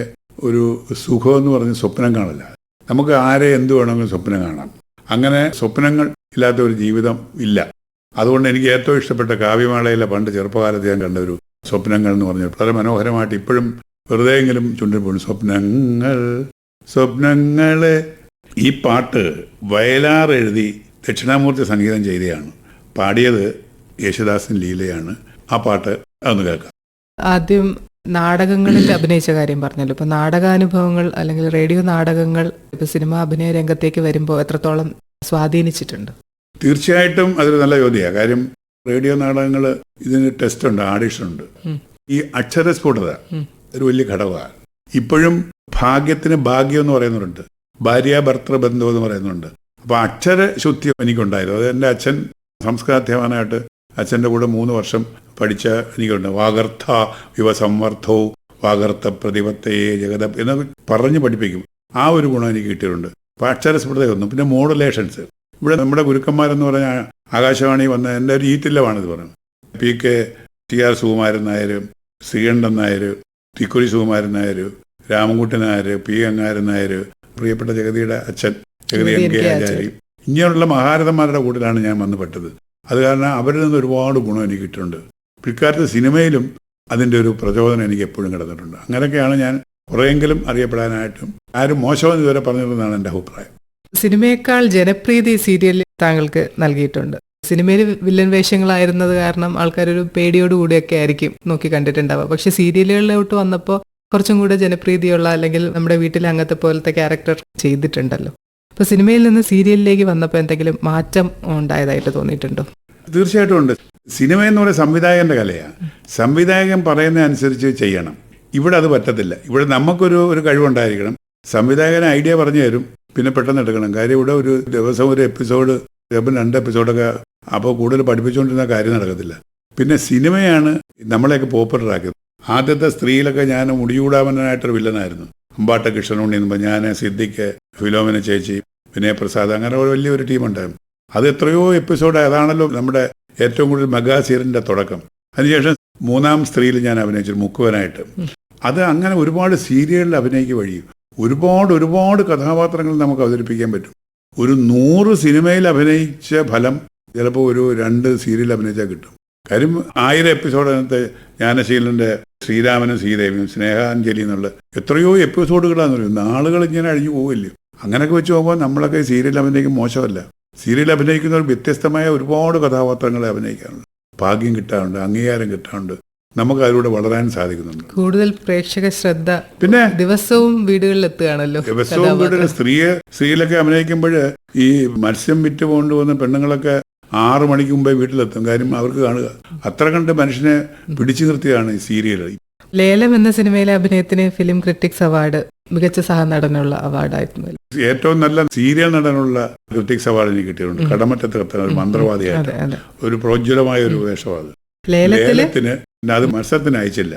ഒരു സുഖം എന്ന് പറഞ്ഞ് സ്വപ്നം കാണില്ല. നമുക്ക് ആരെ എന്ത് വേണമെങ്കിലും സ്വപ്നം കാണാം. അങ്ങനെ സ്വപ്നങ്ങൾ ഇല്ലാത്ത ഒരു ജീവിതം ഇല്ല. അതുകൊണ്ട് എനിക്ക് ഏറ്റവും ഇഷ്ടപ്പെട്ട കാവ്യമാളയിലെ പണ്ട് ചെറുപ്പകാലത്ത് ഞാൻ കണ്ട ഒരു സ്വപ്നങ്ങൾ എന്ന് പറഞ്ഞാൽ വളരെ മനോഹരമായിട്ട് ഇപ്പോഴും വെറുതെയെങ്കിലും ചുണ്ടിൽ പോകുന്നു. സ്വപ്നങ്ങൾ സ്വപ്നങ്ങള്. ഈ പാട്ട് വയലാർ എഴുതി ദക്ഷിണാമൂർത്തി സംഗീതം ചെയ്തതാണ്. പാടിയത് യേശുദാസൻ ലീലയാണ്. ആ പാട്ട് അതൊന്ന് കേൾക്കാം. ആദ്യം നാടകങ്ങളിൽ അഭിനയിച്ച കാര്യം പറഞ്ഞല്ലോ. ഇപ്പോൾ നാടകാനുഭവങ്ങൾ അല്ലെങ്കിൽ റേഡിയോ നാടകങ്ങൾ ഇപ്പോൾ സിനിമ അഭിനയ രംഗത്തേക്ക് വരുമ്പോൾ എത്രത്തോളം സ്വാധീനിച്ചിട്ടുണ്ട്? തീർച്ചയായിട്ടും അതൊരു നല്ല ചോദ്യമാണ്. കാര്യം റേഡിയോ നാടകങ്ങൾ ഇതിന് ടെസ്റ്റ് ഉണ്ട്, ആഡിഷൻ ഉണ്ട്. ഈ അക്ഷരസ്ഫുടത ഒരു വലിയ ഘടകമാണ്. ഇപ്പോഴും ഭാഗ്യത്തിന് ഭാഗ്യം എന്ന് പറയുന്നുണ്ട്, ഭാര്യ ഭർത്തൃ ബന്ധം എന്ന് പറയുന്നുണ്ട്. അപ്പോൾ അക്ഷരശുദ്ധി എനിക്കുണ്ടായിരുന്നു. അത് എൻ്റെ അച്ഛൻ സംസ്കൃതാധ്യാപകനായിട്ട് അച്ഛൻ്റെ കൂടെ 3 വർഷം പഠിച്ച എനിക്കുണ്ട്. വാഗർത്ഥ വിവ സംവർത്ഥവും വാഗർത്ഥ പ്രതിപത്തയെ ജഗത എന്നൊക്കെ പറഞ്ഞ് പഠിപ്പിക്കും. ആ ഒരു ഗുണം എനിക്ക് കിട്ടിയിട്ടുണ്ട്. അപ്പോൾ അക്ഷരസ്ഫുടതയൊന്നും. പിന്നെ മോഡുലേഷൻസ്. ഇവിടെ നമ്മുടെ ഗുരുക്കന്മാരെന്ന് പറഞ്ഞാൽ ആകാശവാണി വന്ന എൻ്റെ ഒരു ഈറ്റില്ലമാണിത് പറയുന്നത്. TR Sukumaran Nair, Sreekandan Nair, തിക്കുരി Sukumaran Nair, Ramankutty Nair, P. ഗംഗാരൻ നായർ, പ്രിയപ്പെട്ട ജഗതിയുടെ അച്ഛൻ ജഗതി NK ആചാരി, ഇങ്ങനെയുള്ള മഹാരഥന്മാരുടെ കൂട്ടിലാണ് ഞാൻ വന്ന് പെട്ടത്. അത് കാരണം അവരിൽ നിന്ന് ഒരുപാട് ഗുണം എനിക്ക് കിട്ടിയിട്ടുണ്ട്. പിൽക്കാലത്ത് സിനിമയിലും അതിൻ്റെ ഒരു പ്രചോദനം എനിക്ക് എപ്പോഴും കിടന്നിട്ടുണ്ട്. അങ്ങനെയൊക്കെയാണ് ഞാൻ കുറേയെങ്കിലും അറിയപ്പെടാനായിട്ടും ആരും മോശമെന്ന് ഇതുവരെ പറഞ്ഞിരുന്നതാണ് എൻ്റെ അഭിപ്രായം. സിനിമയേക്കാൾ ജനപ്രീതി സീരിയലിൽ താങ്കൾക്ക് നൽകിയിട്ടുണ്ട്. സിനിമയിൽ വില്ലൻ വേഷങ്ങളായിരുന്നത് കാരണം ആൾക്കാരൊരു പേടിയോടുകൂടിയൊക്കെ ആയിരിക്കും നോക്കി കണ്ടിട്ടുണ്ടാവുക. പക്ഷെ സീരിയലുകളിലോട്ട് വന്നപ്പോൾ കുറച്ചും കൂടെ ജനപ്രീതിയുള്ള അല്ലെങ്കിൽ നമ്മുടെ വീട്ടിലെ അംഗത്തെ പോലത്തെ ക്യാരക്ടർ ചെയ്തിട്ടുണ്ടല്ലോ. അപ്പോൾ സിനിമയിൽ നിന്ന് സീരിയലിലേക്ക് വന്നപ്പോൾ എന്തെങ്കിലും മാറ്റം ഉണ്ടായതായിട്ട് തോന്നിയിട്ടുണ്ടോ? തീർച്ചയായിട്ടും ഉണ്ട്. സിനിമ എന്ന് പറയുന്നത് സംവിധായകൻ്റെ കലയാണ്. സംവിധായകൻ പറയുന്ന അനുസരിച്ച് ചെയ്യണം. ഇവിടെ അത് പറ്റത്തില്ല. ഇവിടെ നമുക്കൊരു കഴിവുണ്ടായിരിക്കണം. സംവിധായകൻ ഐഡിയ പറഞ്ഞു തരും, പിന്നെ പെട്ടെന്ന് എടുക്കണം. കാര്യം ഇവിടെ ഒരു ദിവസം ഒരു എപ്പിസോഡ്, ചിലപ്പോൾ 2 എപ്പിസോഡൊക്കെ, അപ്പോൾ കൂടുതൽ പഠിപ്പിച്ചുകൊണ്ടിരുന്ന കാര്യം നടക്കത്തില്ല. പിന്നെ സിനിമയാണ് നമ്മളെയൊക്കെ പോപ്പുലറാക്കിയത്. ആദ്യത്തെ സ്ത്രീയിലൊക്കെ ഞാൻ മുടിയൂടാവനായിട്ടൊരു വില്ലനായിരുന്നു. അമ്പാട്ട കൃഷ്ണനുണ്ണി എന്ന് പറഞ്ഞാൽ ഞാൻ, സിദ്ദിഖ്, ഫിലോമിന ചേച്ചി, വിനയപ്രസാദ്, അങ്ങനെ ഒരു വലിയൊരു ടീമുണ്ടായിരുന്നു. അത് എത്രയോ എപ്പിസോഡ്. അതാണല്ലോ നമ്മുടെ ഏറ്റവും കൂടുതൽ മെഗാ സീരിയലിൻ്റെ തുടക്കം. അതിനുശേഷം 3-ാം സ്ത്രീയിൽ ഞാൻ അഭിനയിച്ചു മുക്കുവനായിട്ട്. അത് അങ്ങനെ ഒരുപാട് സീരിയലിൽ അഭിനയിക്കുക വഴി ഒരുപാട് കഥാപാത്രങ്ങൾ നമുക്ക് അവതരിപ്പിക്കാൻ പറ്റും. ഒരു 100 സിനിമയിൽ അഭിനയിച്ച ഫലം ചിലപ്പോൾ ഒരു 2 സീരിയൽ അഭിനയിച്ചാൽ കിട്ടും. കാര്യം 1000 എപ്പിസോഡിനകത്ത് ജ്ഞാനശീലൻ്റെ ശ്രീരാമനും സീതയും, സ്നേഹാഞ്ജലി എന്നുള്ള എത്രയോ എപ്പിസോഡുകളാണെന്ന് പറയുന്നത്. ആളുകൾ ഇങ്ങനെ അഴിഞ്ഞു പോവില്ലേ. അങ്ങനെയൊക്കെ വെച്ച് പോകുമ്പോൾ നമ്മളൊക്കെ സീരിയൽ അഭിനയിക്കും മോശമല്ല. സീരിയൽ അഭിനയിക്കുന്നവർ വ്യത്യസ്തമായ ഒരുപാട് കഥാപാത്രങ്ങളെ അഭിനയിക്കാറുണ്ട്. ഭാഗ്യം കിട്ടാറുണ്ട്, അംഗീകാരം കിട്ടാറുണ്ട്. നമുക്ക് അതിലൂടെ വളരാൻ സാധിക്കുന്നുണ്ട്. കൂടുതൽ പ്രേക്ഷക ശ്രദ്ധ പിന്നെ ദിവസവും വീടുകളിൽ എത്തുകയാണല്ലോ. ദിവസവും വീടുകളിൽ സ്ത്രീയിലൊക്കെ അഭിനയിക്കുമ്പോൾ ഈ മത്സ്യം വിറ്റ് കൊണ്ടുവന്ന പെണ്ണുങ്ങളൊക്കെ 6 മണിക്ക് മുമ്പേ വീട്ടിലെത്തും. കാര്യം അവർക്ക് കാണുക. അത്ര കണ്ട് മനുഷ്യനെ പിടിച്ചു നിർത്തിയാണ് ഈ സീരിയൽ. ലേലം എന്ന സിനിമയിലെ അഭിനയത്തിന് ഫിലിം ക്രിറ്റിക്സ് അവാർഡ് മികച്ച സഹനടനുള്ള അവാർഡായിരുന്നു. ഏറ്റവും നല്ല സീരിയൽ നടനുള്ള ക്രിറ്റിക്സ് അവാർഡ് എനിക്ക് കിട്ടിയിട്ടുണ്ട്. കടമറ്റത്ത് കത്തുന്ന ഒരു മന്ത്രവാദിയായിട്ട് ഒരു പ്രോജ്വലമായ ഒരു വേഷമാണ്. ലേലത്തിന് അത് മത്സരത്തിന് അയച്ചില്ല.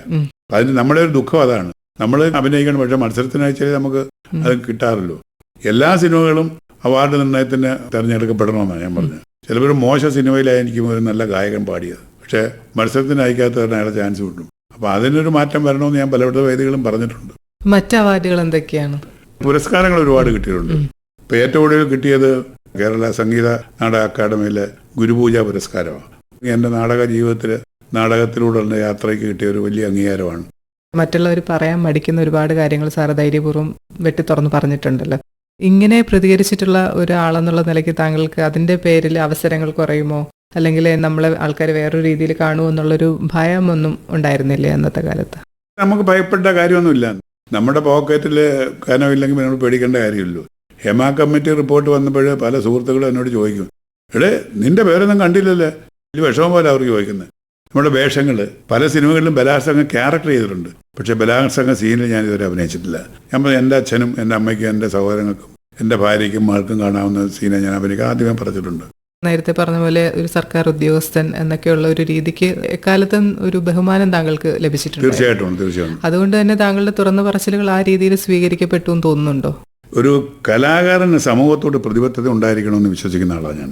അതിന് നമ്മുടെ ഒരു ദുഃഖം അതാണ്. നമ്മൾ അഭിനയിക്കണം, പക്ഷെ മത്സരത്തിന് അയച്ചാലേ നമുക്ക് അത് കിട്ടാറുള്ളൂ. എല്ലാ സിനിമകളും അവാർഡ് നിർണയത്തിന് തിരഞ്ഞെടുക്കപ്പെടണമെന്നാണ് ഞാൻ പറഞ്ഞത്. ചിലപ്പോൾ മോശം സിനിമയിലായിരിക്കും ഒരു നല്ല ഗായകൻ പാടിയത്, പക്ഷെ മത്സരത്തിന് അയക്കാത്ത അയാളെ ചാൻസ് കിട്ടും. അപ്പോൾ അതിനൊരു മാറ്റം വരണമെന്ന് ഞാൻ പലവിധ വേദികളും പറഞ്ഞിട്ടുണ്ട്. മറ്റ് അവാർഡുകൾ എന്തൊക്കെയാണ്? പുരസ്കാരങ്ങൾ ഒരുപാട് കിട്ടിയിട്ടുണ്ട്. ഇപ്പോൾ ഏറ്റവും കൂടുതൽ കിട്ടിയത് കേരള സംഗീത നാടക അക്കാദമിയിലെ ഗുരുപൂജ പുരസ്കാരമാണ്. എൻ്റെ നാടക ജീവിതത്തിൽ നാടകത്തിലൂടെയുള്ള യാത്രയ്ക്ക് കിട്ടിയ ഒരു വലിയ അംഗീകാരമാണ്. മറ്റുള്ളവർ പറയാൻ മടിക്കുന്ന ഒരുപാട് കാര്യങ്ങൾ സാറ് ധൈര്യപൂർവ്വം വെട്ടി തുറന്ന് പറഞ്ഞിട്ടുണ്ടല്ലോ. ഇങ്ങനെ പ്രതികരിച്ചിട്ടുള്ള ഒരാളെന്നുള്ള നിലയ്ക്ക് താങ്കൾക്ക് അതിൻ്റെ പേരിൽ അവസരങ്ങൾ കുറയുമോ, അല്ലെങ്കിൽ നമ്മളെ ആൾക്കാർ വേറൊരു രീതിയിൽ കാണുമോ എന്നുള്ളൊരു ഭയമൊന്നും ഉണ്ടായിരുന്നില്ലേ അന്നത്തെ കാലത്ത്? നമുക്ക് ഭയപ്പെട്ട കാര്യമൊന്നുമില്ല. നമ്മുടെ പോക്കറ്റിൽ കനമില്ലെങ്കിൽ നമ്മൾ പേടിക്കേണ്ട കാര്യമില്ലല്ലോ. ഹെമ കമ്മിറ്റി റിപ്പോർട്ട് വന്നപ്പോൾ പല സുഹൃത്തുക്കളും എന്നോട് ചോദിക്കും, എടേ നിന്റെ പേരൊന്നും കണ്ടില്ലല്ലേ, വലിയ വിഷമം പോലെ അവർക്ക് ചോദിക്കുന്നത്. നമ്മുടെ വേഷങ്ങൾ പല സിനിമകളിലും ബലാത്സംഗം ക്യാരക്ടർ ചെയ്തിട്ടുണ്ട്. പക്ഷേ ബലാത്സംഗ സീനിൽ ഞാൻ ഇതുവരെ അഭിനയിച്ചിട്ടില്ല. ഞാൻ പറഞ്ഞു എൻ്റെ അച്ഛനും എൻ്റെ അമ്മയ്ക്കും എൻ്റെ സഹോദരങ്ങൾക്കും എൻ്റെ ഭാര്യയ്ക്കും മകൾക്കും കാണാവുന്ന സീനെ ഞാൻ അഭിനയിക്കാൻ ആദ്യമേ പറഞ്ഞിട്ടുണ്ട്. നേരത്തെ പറഞ്ഞ പോലെ ഒരു സർക്കാർ ഉദ്യോഗസ്ഥൻ എന്നൊക്കെയുള്ള ഒരു രീതിക്ക് എക്കാലത്തും ഒരു ബഹുമാനം താങ്കൾക്ക് ലഭിച്ചിട്ടുണ്ട്. തീർച്ചയായിട്ടും. അതുകൊണ്ട് തന്നെ താങ്കളുടെ തുറന്ന പറച്ചിലുകൾ ആ രീതിയിൽ സ്വീകരിക്കപ്പെട്ടു എന്ന് തോന്നുന്നുണ്ടോ? ഒരു കലാകാരന് സമൂഹത്തോട് പ്രതിബദ്ധത ഉണ്ടായിരിക്കണമെന്ന് വിശ്വസിക്കുന്ന ആളാണ് ഞാൻ.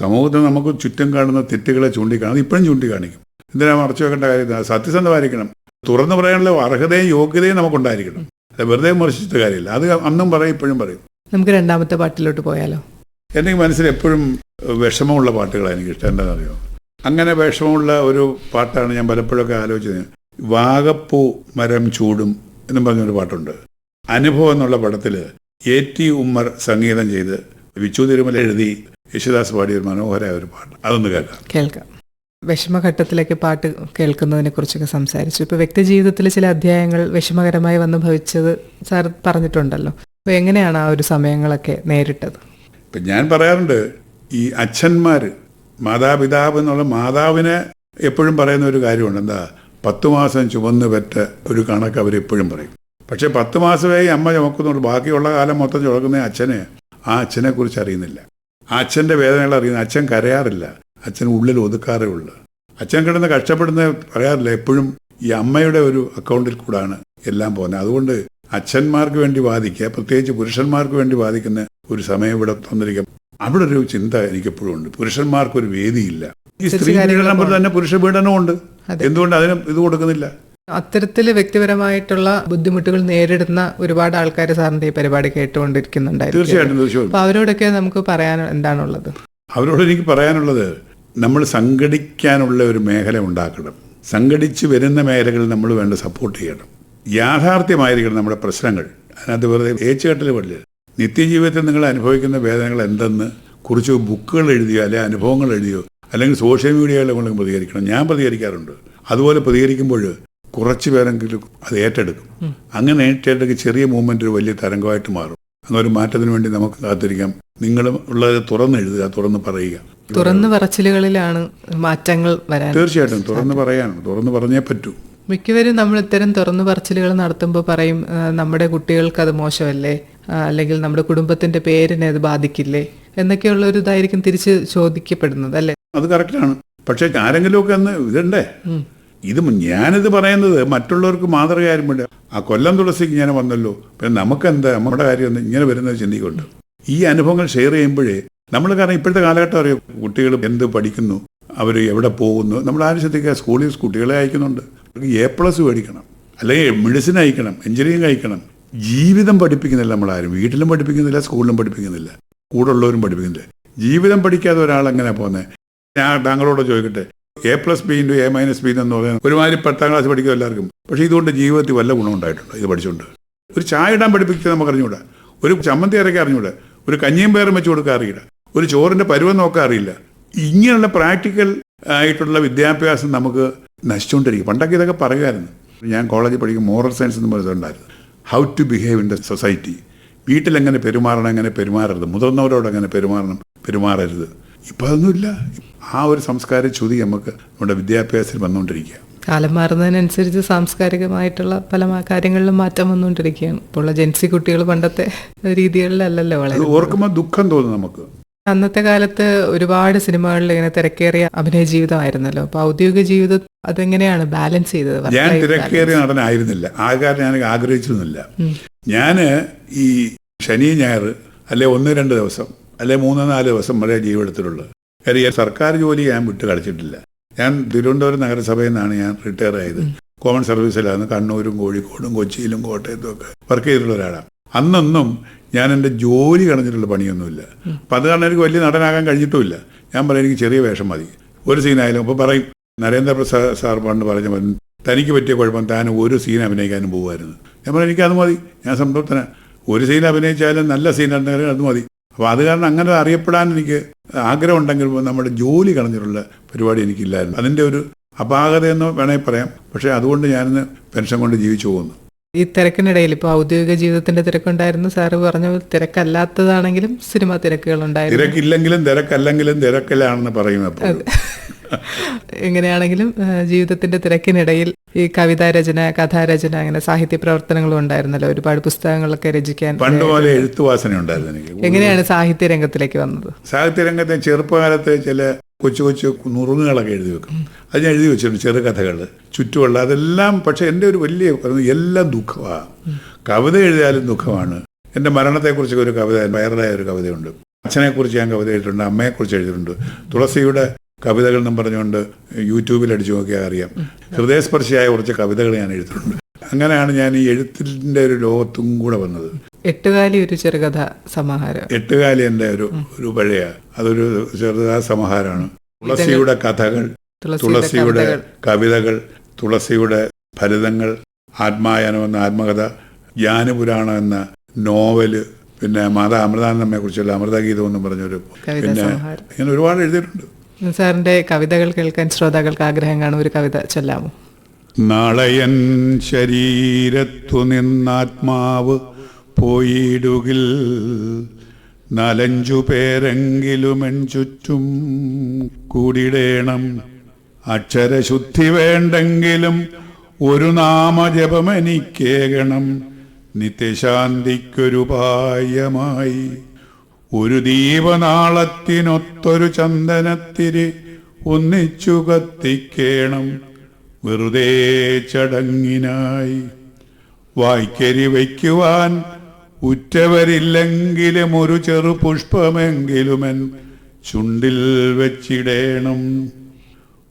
സമൂഹത്തിൽ നമുക്ക് ചുറ്റും കാണുന്ന തെറ്റുകളെ ചൂണ്ടിക്കാണുന്നത് ഇപ്പോഴും ചൂണ്ടിക്കാണിക്കും. എന്തിനാ മറച്ചു വെക്കേണ്ട കാര്യം? സത്യസന്ധമായിരിക്കണം. തുറന്നു പറയാനുള്ള അർഹതയും യോഗ്യതയും നമുക്കുണ്ടായിരിക്കണം. അത് വെറുതെ വിമർശിച്ചിട്ട് കാര്യമില്ല. അത് അന്നും പറയും, ഇപ്പോഴും പറയും. നമുക്ക് രണ്ടാമത്തെ പാട്ടിലോട്ട് പോയാലോ? എൻ്റെ മനസ്സിൽ എപ്പോഴും വിഷമമുള്ള പാട്ടുകളാണ് എനിക്കിഷ്ടം. എന്താണെന്നറിയോ? അങ്ങനെ വിഷമമുള്ള ഒരു പാട്ടാണ് ഞാൻ പലപ്പോഴൊക്കെ ആലോചിച്ചത്. വാഗപ്പൂ മരം ചൂടും എന്നും പറഞ്ഞൊരു പാട്ടുണ്ട്. അനുഭവം എന്നുള്ള പടത്തിൽ A.T. ഉമ്മർ സംഗീതം ചെയ്ത് വിച്ചു തിരുമല എഴുതി യേശുദാസ് പാടിയ ഒരു മനോഹരമായ ഒരു പാട്ട്. അതൊന്ന് കേൾക്കാം. വിഷമഘട്ടത്തിലേക്ക് പാട്ട് കേൾക്കുന്നതിനെ കുറിച്ചൊക്കെ സംസാരിച്ചു. ഇപ്പോൾ വ്യക്തിജീവിതത്തിൽ ചില അധ്യായങ്ങൾ വിഷമകരമായി വന്ന് ഭവിച്ചത് സാർ പറഞ്ഞിട്ടുണ്ടല്ലോ. അപ്പോൾ എങ്ങനെയാണ് ആ ഒരു സമയങ്ങളൊക്കെ നേരിട്ടത്? ഇപ്പം ഞാൻ പറയാറുണ്ട്, ഈ അച്ഛന്മാർ, മാതാപിതാവ് എന്നുള്ള മാതാവിനെ എപ്പോഴും പറയുന്ന ഒരു കാര്യമുണ്ട്. എന്താ? 10 മാസം ചുമന്ന് പെറ്റ ഒരു കണക്ക് അവരെപ്പോഴും പറയും. പക്ഷേ 10 മാസമായി അമ്മ ചുമക്കുന്നുണ്ട്. ബാക്കിയുള്ള കാലം മൊത്തം ചുമക്കുന്ന ആ അച്ഛനെ കുറിച്ച് അറിയുന്നില്ല. ആ അച്ഛൻ്റെ വേദനകൾ അറിയുന്ന. അച്ഛൻ കരയാറില്ല, അച്ഛൻ ഉള്ളിൽ ഒതുക്കാറേ ഉള്ളു. അച്ഛൻ കിടന്ന് കഷ്ടപ്പെടുന്ന പറയാറില്ല. എപ്പോഴും ഈ അമ്മയുടെ ഒരു അക്കൗണ്ടിൽ കൂടാണ് എല്ലാം പോകുന്നത്. അതുകൊണ്ട് അച്ഛന്മാർക്ക് വേണ്ടി വാദിക്കുക, പ്രത്യേകിച്ച് പുരുഷന്മാർക്ക് വേണ്ടി വാദിക്കുന്ന ഒരു സമയം ഇവിടെ തന്നിരിക്കാം. അവിടെ ഒരു ചിന്ത എനിക്കെപ്പോഴും ഉണ്ട്. പുരുഷന്മാർക്കൊരു വേദിയില്ല. ഈ സ്ത്രീ പീഡനം തന്നെ പുരുഷ പീഡനമുണ്ട്. എന്തുകൊണ്ട് അതിന് ഇത് കൊടുക്കുന്നില്ല? അത്തരത്തിൽ വ്യക്തിപരമായിട്ടുള്ള ബുദ്ധിമുട്ടുകൾ നേരിടുന്ന ഒരുപാട് ആൾക്കാർ സാറിന്റെ ഈ പരിപാടി കേട്ടുകൊണ്ടിരിക്കുന്നുണ്ടായിരുന്നു. തീർച്ചയായിട്ടും. അപ്പൊ അവരോടൊക്കെ നമുക്ക് പറയാൻ എന്താണുള്ളത്? അവരോട് എനിക്ക് പറയാനുള്ളത്, നമ്മൾ സംഘടിക്കാനുള്ള ഒരു മേഖല ഉണ്ടാക്കണം. സംഘടിച്ച് വരുന്ന മേഖലകളിൽ നമ്മൾ വേണ്ട സപ്പോർട്ട് ചെയ്യണം. യാഥാർത്ഥ്യമായിരിക്കണം നമ്മുടെ പ്രശ്നങ്ങൾ. അതിനകത്ത് വെറുതെ ഏച്ചുകെട്ടൽ പാടില്ല. നിത്യജീവിതത്തിൽ നിങ്ങൾ അനുഭവിക്കുന്ന വേദനകൾ എന്തെന്ന് കുറിച്ച് ബുക്കുകൾ എഴുതിയോ അല്ലെങ്കിൽ അനുഭവങ്ങൾ എഴുതിയോ അല്ലെങ്കിൽ സോഷ്യൽ മീഡിയകളിൽ കൊണ്ട് പ്രതികരിക്കണം. ഞാൻ പ്രതികരിക്കാറുണ്ട്. അതുപോലെ പ്രതികരിക്കുമ്പോൾ കുറച്ച് പേരെങ്കിലും അത് ഏറ്റെടുക്കും. അങ്ങനെ ഏറ്റെടുക്കുക ചെറിയ മൂവ്മെന്റ് ഒരു വലിയ തരംഗമായിട്ട് മാറും. അങ്ങനെ ഒരു മാറ്റത്തിന് വേണ്ടി നമുക്ക് കാത്തിരിക്കാം. നിങ്ങളും ഉള്ളത് തുറന്ന് എഴുതുക, തുറന്ന് പറയുക. തുറന്ന് പറച്ചിലുകളിലാണ് മാറ്റങ്ങൾ വരാൻ. തീർച്ചയായിട്ടും തുറന്ന് പറഞ്ഞേ പറ്റൂ. മിക്കവരും നമ്മൾ ഇത്തരം തുറന്നു പറച്ചിലുകൾ നടത്തുമ്പോൾ പറയും, നമ്മുടെ കുട്ടികൾക്ക് അത് മോശമല്ലേ, അല്ലെങ്കിൽ നമ്മുടെ കുടുംബത്തിന്റെ പേരിനെ അത് ബാധിക്കില്ലേ എന്നൊക്കെയുള്ള ഒരു ഇതായിരിക്കും തിരിച്ച് ചോദിക്കപ്പെടുന്നത് അല്ലേ? അത് കറക്റ്റാണ്. പക്ഷെ ആരെങ്കിലുമൊക്കെ അന്ന് ഇതുണ്ടേ. ഞാനിത് പറയുന്നത് മറ്റുള്ളവർക്ക് മാതൃകയാരും വേണ്ട. ആ കൊല്ലം തുളസിക്ക് ഇങ്ങനെ വന്നല്ലോ, പിന്നെ നമുക്കെന്താ നമ്മുടെ കാര്യം ഇങ്ങനെ വരുന്നത് ചിന്തിക്കുന്നുണ്ട്. ഈ അനുഭവങ്ങൾ ഷെയർ ചെയ്യുമ്പോഴേ നമ്മൾ, കാരണം ഇപ്പോഴത്തെ കാലഘട്ടം അറിയാം, കുട്ടികൾ എന്ത് പഠിക്കുന്നു, അവർ എവിടെ പോകുന്നു, നമ്മൾ ആരും ശ്രദ്ധിക്കുക. സ്കൂളിൽ കുട്ടികളെ അയക്കുന്നുണ്ട്. A+ മേടിക്കണം, അല്ലെങ്കിൽ മെഡിസിൻ അയക്കണം, എഞ്ചിനീയറിംഗ് അയക്കണം. ജീവിതം പഠിപ്പിക്കുന്നില്ല നമ്മളാരും. വീട്ടിലും പഠിപ്പിക്കുന്നില്ല, സ്കൂളിലും പഠിപ്പിക്കുന്നില്ല, കൂടെ ഉള്ളവരും പഠിപ്പിക്കുന്നില്ല. ജീവിതം പഠിക്കാതെ ഒരാൾ എങ്ങനെ പോകുന്നത്? ഞാൻ താങ്കളോട് ചോദിക്കട്ടെ, A+B × A-B എന്ന് പറയുന്നത് ഒരുമാതിരി 10ാം ക്ലാസ് പഠിക്കും എല്ലാവർക്കും. പക്ഷേ ഇതുകൊണ്ട് ജീവിതത്തിൽ വല്ല ഗുണം ഉണ്ടായിട്ടുണ്ടോ ഇത് പഠിച്ചുകൊണ്ട്? ഒരു ചായ ഇടാൻ പഠിപ്പിക്കുക നമുക്ക് അറിഞ്ഞൂടാ, ഒരു ചമ്മന്തി അരയ്ക്കാൻ അറിഞ്ഞൂടാ, ഒരു കഞ്ഞിയും പേരും വെച്ച് കൊടുക്കാൻ അറിയില്ല, ഒരു ചോറിൻ്റെ പരുവം നോക്കാൻ അറിയില്ല. ഇങ്ങനെയുള്ള പ്രാക്ടിക്കൽ ആയിട്ടുള്ള വിദ്യാഭ്യാസം നമുക്ക് നശിച്ചുകൊണ്ടിരിക്കും. പണ്ടൊക്കെ ഇതൊക്കെ പറയുമായിരുന്നു. ഞാൻ കോളേജിൽ പഠിക്കും, മോറൽ സയൻസ് എന്ന് പറയുന്നുണ്ടായിരുന്നു. How to behave in the society. വീട്ടിലെങ്ങനെ പെരുമാറണം, എങ്ങനെ പെരുമാറരുത്, മുതിർന്നവരോട് എങ്ങനെ പെരുമാറരുത്. ഇപ്പം അതൊന്നുമില്ല. ആ ഒരു സംസ്കാര ച്യുതി നമുക്ക് നമ്മുടെ വിദ്യാഭ്യാസത്തിൽ വന്നുകൊണ്ടിരിക്കുക. കാലം മാറുന്നതിനനുസരിച്ച് സാംസ്കാരികമായിട്ടുള്ള പല കാര്യങ്ങളിലും മാറ്റം വന്നുകൊണ്ടിരിക്കുകയാണ്. ഇപ്പോൾ ഉള്ള ജെൻസി കുട്ടികൾ പണ്ടത്തെ രീതികളിലല്ലല്ലോ വളരെ. ഓർക്കുമ്പോൾ ദുഃഖം തോന്നും നമുക്ക്. അന്നത്തെ കാലത്ത് ഒരുപാട് സിനിമകളിൽ ഇങ്ങനെ തിരക്കേറിയ അഭിനയ ജീവിതമായിരുന്നല്ലോ. അപ്പൊ ഔദ്യോഗിക ജീവിതം അതെങ്ങനെയാണ് ബാലൻസ് ചെയ്തത്? ഞാൻ തിരക്കേറിയ നടനായിരുന്നില്ല, ആ കാര്യം ഞാൻ ആഗ്രഹിച്ചിരുന്നില്ല. ഞാൻ ഈ ശനി ഞായർ അല്ലെ 1-2 ദിവസം അല്ലെ 3-4 ദിവസം വരെ ജീവിതത്തിലുള്ളത്. കാര്യം സർക്കാർ ജോലി ഞാൻ വിട്ട് കളിച്ചിട്ടില്ല. ഞാൻ തിരുവനന്തപുരം നഗരസഭയിൽ നിന്നാണ് ഞാൻ റിട്ടയർ ആയത്. കോമൺ സർവീസിലാണ്. കണ്ണൂരും കോഴിക്കോടും കൊച്ചിയിലും കോട്ടയത്തും ഒക്കെ വർക്ക് ചെയ്തിട്ടുള്ള ഒരാളാണ്. അന്നൊന്നും ഞാൻ എൻ്റെ ജോലി കളഞ്ഞിട്ടുള്ള പണിയൊന്നുമില്ല. അപ്പം അത് കാരണം എനിക്ക് വലിയ നടനാകാൻ കഴിഞ്ഞിട്ടുമില്ല. ഞാൻ പറയും എനിക്ക് ചെറിയ വേഷം മതി, ഒരു സീനായാലും. അപ്പോൾ പറയും, നരേന്ദ്രപ്രസാദ് സാർ പണ്ട് പറഞ്ഞ തനിക്ക് പറ്റിയ കുഴപ്പം താൻ ഒരു സീൻ അഭിനയിക്കാനും പോകുമായിരുന്നു. ഞാൻ പറയും എനിക്കത് മതി, ഞാൻ സംതൃപ്തനാണ്. ഒരു സീൻ അഭിനയിച്ചാലും നല്ല സീൻ ഉണ്ടെങ്കിലും അത് മതി. അപ്പോൾ അത് കാരണം അങ്ങനെ അറിയപ്പെടാൻ എനിക്ക് ആഗ്രഹം ഉണ്ടെങ്കിൽ നമ്മുടെ ജോലി കളഞ്ഞിട്ടുള്ള പരിപാടി എനിക്കില്ലായിരുന്നു. അതിൻ്റെ ഒരു അപാകതയെന്ന് വേണമെങ്കിൽ പറയാം. പക്ഷേ അതുകൊണ്ട് ഞാനിന്ന് പെൻഷൻ കൊണ്ട് ജീവിച്ചു പോകുന്നു. ഈ തിരക്കിനിടയിൽ ഇപ്പോൾ ഔദ്യോഗിക ജീവിതത്തിന്റെ തിരക്കുണ്ടായിരുന്നു. സാറ് പറഞ്ഞ തിരക്കല്ലാത്തതാണെങ്കിലും സിനിമ തിരക്കുകൾ ഉണ്ടായിരുന്നു. തിരക്കില്ലെങ്കിലും തിരക്കല്ലെങ്കിലും തിരക്കിലാണെന്ന് പറയും. അപ്പോൾ എങ്ങനെയാണെങ്കിലും ജീവിതത്തിന്റെ തിരക്കിനിടയിൽ ഈ കവിതാരചന, കഥാരചന, അങ്ങനെ സാഹിത്യ പ്രവർത്തനങ്ങളും ഉണ്ടായിരുന്നല്ലോ. ഒരുപാട് പുസ്തകങ്ങളൊക്കെ രചിക്കാൻ. പണ്ട് പോലെ എഴുത്തു വാസന ഉണ്ടായിരുന്നു എനിക്ക്. എങ്ങനെയാണ് സാഹിത്യ രംഗത്തിലേക്ക് വന്നത്? സാഹിത്യരംഗത്തെ ചെറുപ്പകാലത്ത് ചില കൊച്ചു കൊച്ചു നുറുങ്ങുകളൊക്കെ എഴുതി വെക്കും. അത് ഞാൻ എഴുതി വെച്ചിട്ടുണ്ട്, ചെറുകഥകൾ, ചുറ്റുമുള്ള അതെല്ലാം. പക്ഷെ എൻ്റെ ഒരു വലിയ എല്ലാം ദുഃഖമാണ്. കവിത എഴുതിയാലും ദുഃഖമാണ്. എൻ്റെ മരണത്തെക്കുറിച്ചൊക്കെ ഒരു കവിത, വൈറലായ ഒരു കവിതയുണ്ട്. അച്ഛനെക്കുറിച്ച് ഞാൻ കവിത എഴുതിയിട്ടുണ്ട്, അമ്മയെക്കുറിച്ച് എഴുതിയിട്ടുണ്ട്. തുളസിയുടെ കവിതകൾ എന്നും പറഞ്ഞുകൊണ്ട് യൂട്യൂബിൽ അടിച്ചു നോക്കിയാൽ അറിയാം. ഹൃദയസ്പർശിയായ കുറച്ച് കവിതകൾ ഞാൻ എഴുതിയിട്ടുണ്ട്. അങ്ങനെയാണ് ഞാൻ ഈ എഴുത്തിൻ്റെ ഒരു ലോകത്തും കൂടെ വന്നത്. എട്ടുകാലി ഒരു ചെറുകഥ സമാഹാരം. എട്ടുകാലി എൻ്റെ ഒരു പഴയ അതൊരു ചെറുകഥാ സമാഹാരമാണ്. തുളസിയുടെ കഥകൾ, തുളസിയുടെ കവിതകൾ, തുളസിയുടെ ഫലിതങ്ങൾ, ആത്മായനം എന്ന ആത്മകഥ, ജ്ഞാനപുരാണം എന്ന നോവല്, പിന്നെ മാതാ അമൃതാനന്ദമ്മയെ കുറിച്ചുള്ള അമൃതഗീതം എന്നും പറഞ്ഞൊരു, പിന്നെ ഇങ്ങനെ ഒരുപാട് എഴുതിയിട്ടുണ്ട്. സാറിന്റെ കവിതകൾ കേൾക്കാൻ ശ്രോതാക്കൾക്ക് ആഗ്രഹം കാണും. ഒരു കവിത ചൊല്ലാമോ? നാളയൻ ശരീരത്തു നിന്നാത്മാവ് പോയിടുകിൽ നാലഞ്ചു പേരെങ്കിലും എൻ ചുറ്റും കൂടിടേണം. അക്ഷരശുദ്ധി വേണ്ടെങ്കിലും ഒരു നാമജപമെനിക്കേകണം. നിത്യശാന്തിക്കൊരുപായമായി ഒരു ദീപനാളത്തിനൊത്തൊരു ചന്ദനത്തിരി ഒന്നിച്ചു കത്തിക്കേണം. വെറുതെ ചടങ്ങിനായി വായ്ക്കരി വയ്ക്കുവാൻ ഉറ്റവരില്ലെങ്കിലും ഒരു ചെറു പുഷ്പമെങ്കിലുമെൻ ചുണ്ടിൽ വെച്ചിടേണം.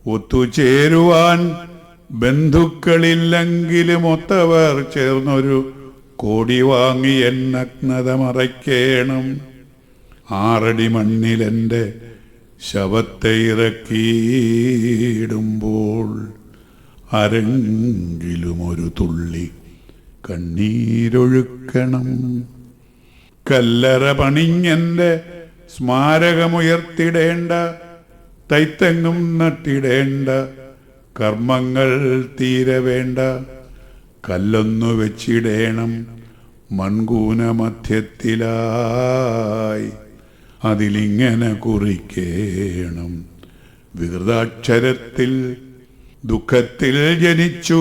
ഒത്തുചേരുവാൻ ബന്ധുക്കളില്ലെങ്കിലും ഒത്തവർ ചേർന്നൊരു കോടി വാങ്ങി എൻ നഗ്നത മറയ്ക്കേണം. 6 അടി മണ്ണിലെൻ്റെ ശവത്തെ ഇറക്കിയിടുമ്പോൾ ആരെങ്കിലും ഒരു തുള്ളി കണ്ണീരൊഴുക്കണം. കല്ലറ പണിഞ്ഞെൻ്റെ സ്മാരകമുയർത്തിടേണ്ട, തൈത്തെങ്ങും നട്ടിടേണ്ട, കർമ്മങ്ങൾ തീരെ വേണ്ട. കല്ലൊന്നു വെച്ചിടേണം മൺകൂന മധ്യത്തിലായി, അതിലിങ്ങനെ കുറിക്കേണം വികൃതാക്ഷരത്തിൽ. ദുഃഖത്തിൽ ജനിച്ചു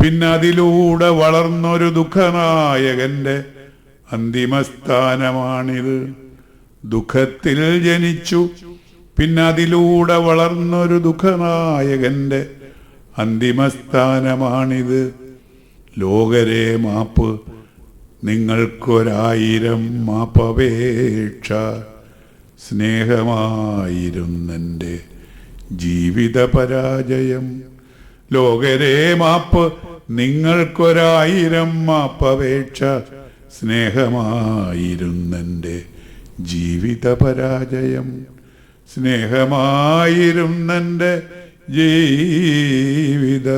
പിന്നതിലൂടെ വളർന്നൊരു ദുഃഖനായകന്റെ അന്തിമസ്ഥാനമാണിത്. ദുഃഖത്തിൽ ജനിച്ചു പിന്നതിലൂടെ വളർന്നൊരു ദുഃഖനായകന്റെ അന്തിമസ്ഥാനമാണിത്. ലോകരെ മാപ്പ്, നിങ്ങൾക്കൊരായിരം മാപ്പപേക്ഷ. സ്നേഹമായിരുന്നെൻ്റെ ജീവിത പരാജയം. ലോകരെ മാപ്പ്, നിങ്ങൾക്കൊരായിരം മാപ്പപേക്ഷ. സ്നേഹമായിരുന്നെൻ്റെ ജീവിത പരാജയം. സ്നേഹമായിരുന്നെൻ്റെ ജീവിത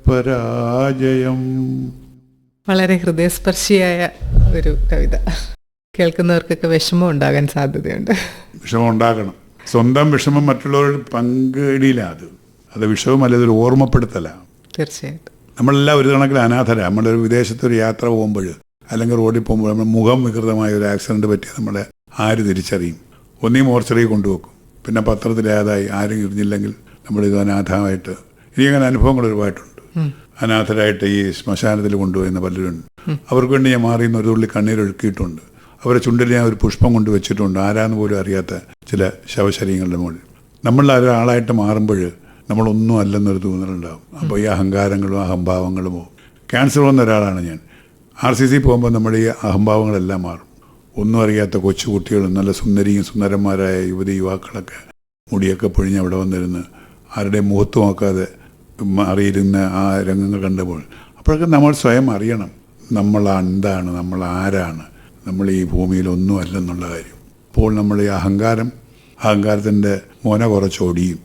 പരാജയം. വളരെ ഹൃദയസ്പർശിയായ ഒരു കവിത. കേൾക്കുന്നവർക്കൊക്കെ വിഷമം ഉണ്ടാകാൻ സാധ്യതയുണ്ട്. വിഷമം ഉണ്ടാകണം. സ്വന്തം വിഷമം മറ്റുള്ളവരുടെ പങ്കിടിയില്ല. അത് വിഷമമല്ല, ഇതൊരു ഓർമ്മപ്പെടുത്തലാണ്. തീർച്ചയായിട്ടും. നമ്മളെല്ലാം ഒരു കണക്കിൽ അനാഥരാണ്. നമ്മളൊരു വിദേശത്തൊരു യാത്ര പോകുമ്പോൾ അല്ലെങ്കിൽ റോഡിൽ പോകുമ്പോൾ നമ്മൾ മുഖം വികൃതമായ ഒരു ആക്സിഡൻറ്റ് പറ്റിയാൽ നമ്മളെ ആര് തിരിച്ചറിയും? ഒന്നീ മോർച്ചറി കൊണ്ടുവെക്കും, പിന്നെ പത്രത്തിലേതായി ആരും ഇരിഞ്ഞില്ലെങ്കിൽ നമ്മളിത് അനാഥമായിട്ട്. എനിക്കങ്ങനെ അനുഭവങ്ങൾ ഒരുപാടുണ്ട്. അനാഥരായിട്ട് ഈ ശ്മശാനത്തിൽ കൊണ്ടുപോയിരുന്ന പലരുണ്ട്. അവർക്ക് വേണ്ടി ഞാൻ മാറിയുന്ന ഒരു തുള്ളി കണ്ണീരൊഴുക്കിയിട്ടുണ്ട്. അവരെ ചുണ്ടിൽ ഞാൻ ഒരു പുഷ്പം കൊണ്ട് വെച്ചിട്ടുണ്ട്, ആരാന്ന് പോലും അറിയാത്ത ചില ശവശരീരങ്ങളുടെ മുകളിൽ. നമ്മൾ ഒരാളായിട്ട് മാറുമ്പോൾ നമ്മളൊന്നും അല്ലെന്നൊരു തോന്നലുണ്ടാകും. അപ്പോൾ ഈ അഹങ്കാരങ്ങളും അഹംഭാവങ്ങളുമോ. ക്യാൻസർ വന്ന ഒരാളാണ് ഞാൻ. RCC പോകുമ്പോൾ നമ്മുടെ ഈ അഹംഭാവങ്ങളെല്ലാം മാറും. ഒന്നും അറിയാത്ത കൊച്ചു കുട്ടികളും നല്ല സുന്ദരിയും സുന്ദരന്മാരായ യുവതി യുവാക്കളൊക്കെ മുടിയൊക്കെ പൊഴിഞ്ഞ് അവിടെ വന്നിരുന്ന് ആരുടെ മുഖത്ത് നോക്കാതെ അറിയിരുന്ന ആ രംഗങ്ങൾ കണ്ടപ്പോൾ അപ്പോഴൊക്കെ നമ്മൾ സ്വയം അറിയണം, നമ്മൾ എന്താണ്, നമ്മൾ ആരാണ്, നമ്മൾ ഈ ഭൂമിയിൽ ഒന്നും അല്ലെന്നുള്ള കാര്യം. അപ്പോൾ നമ്മൾ ഈ അഹങ്കാരത്തിൻ്റെ മോന കുറച്ചൊടിയും.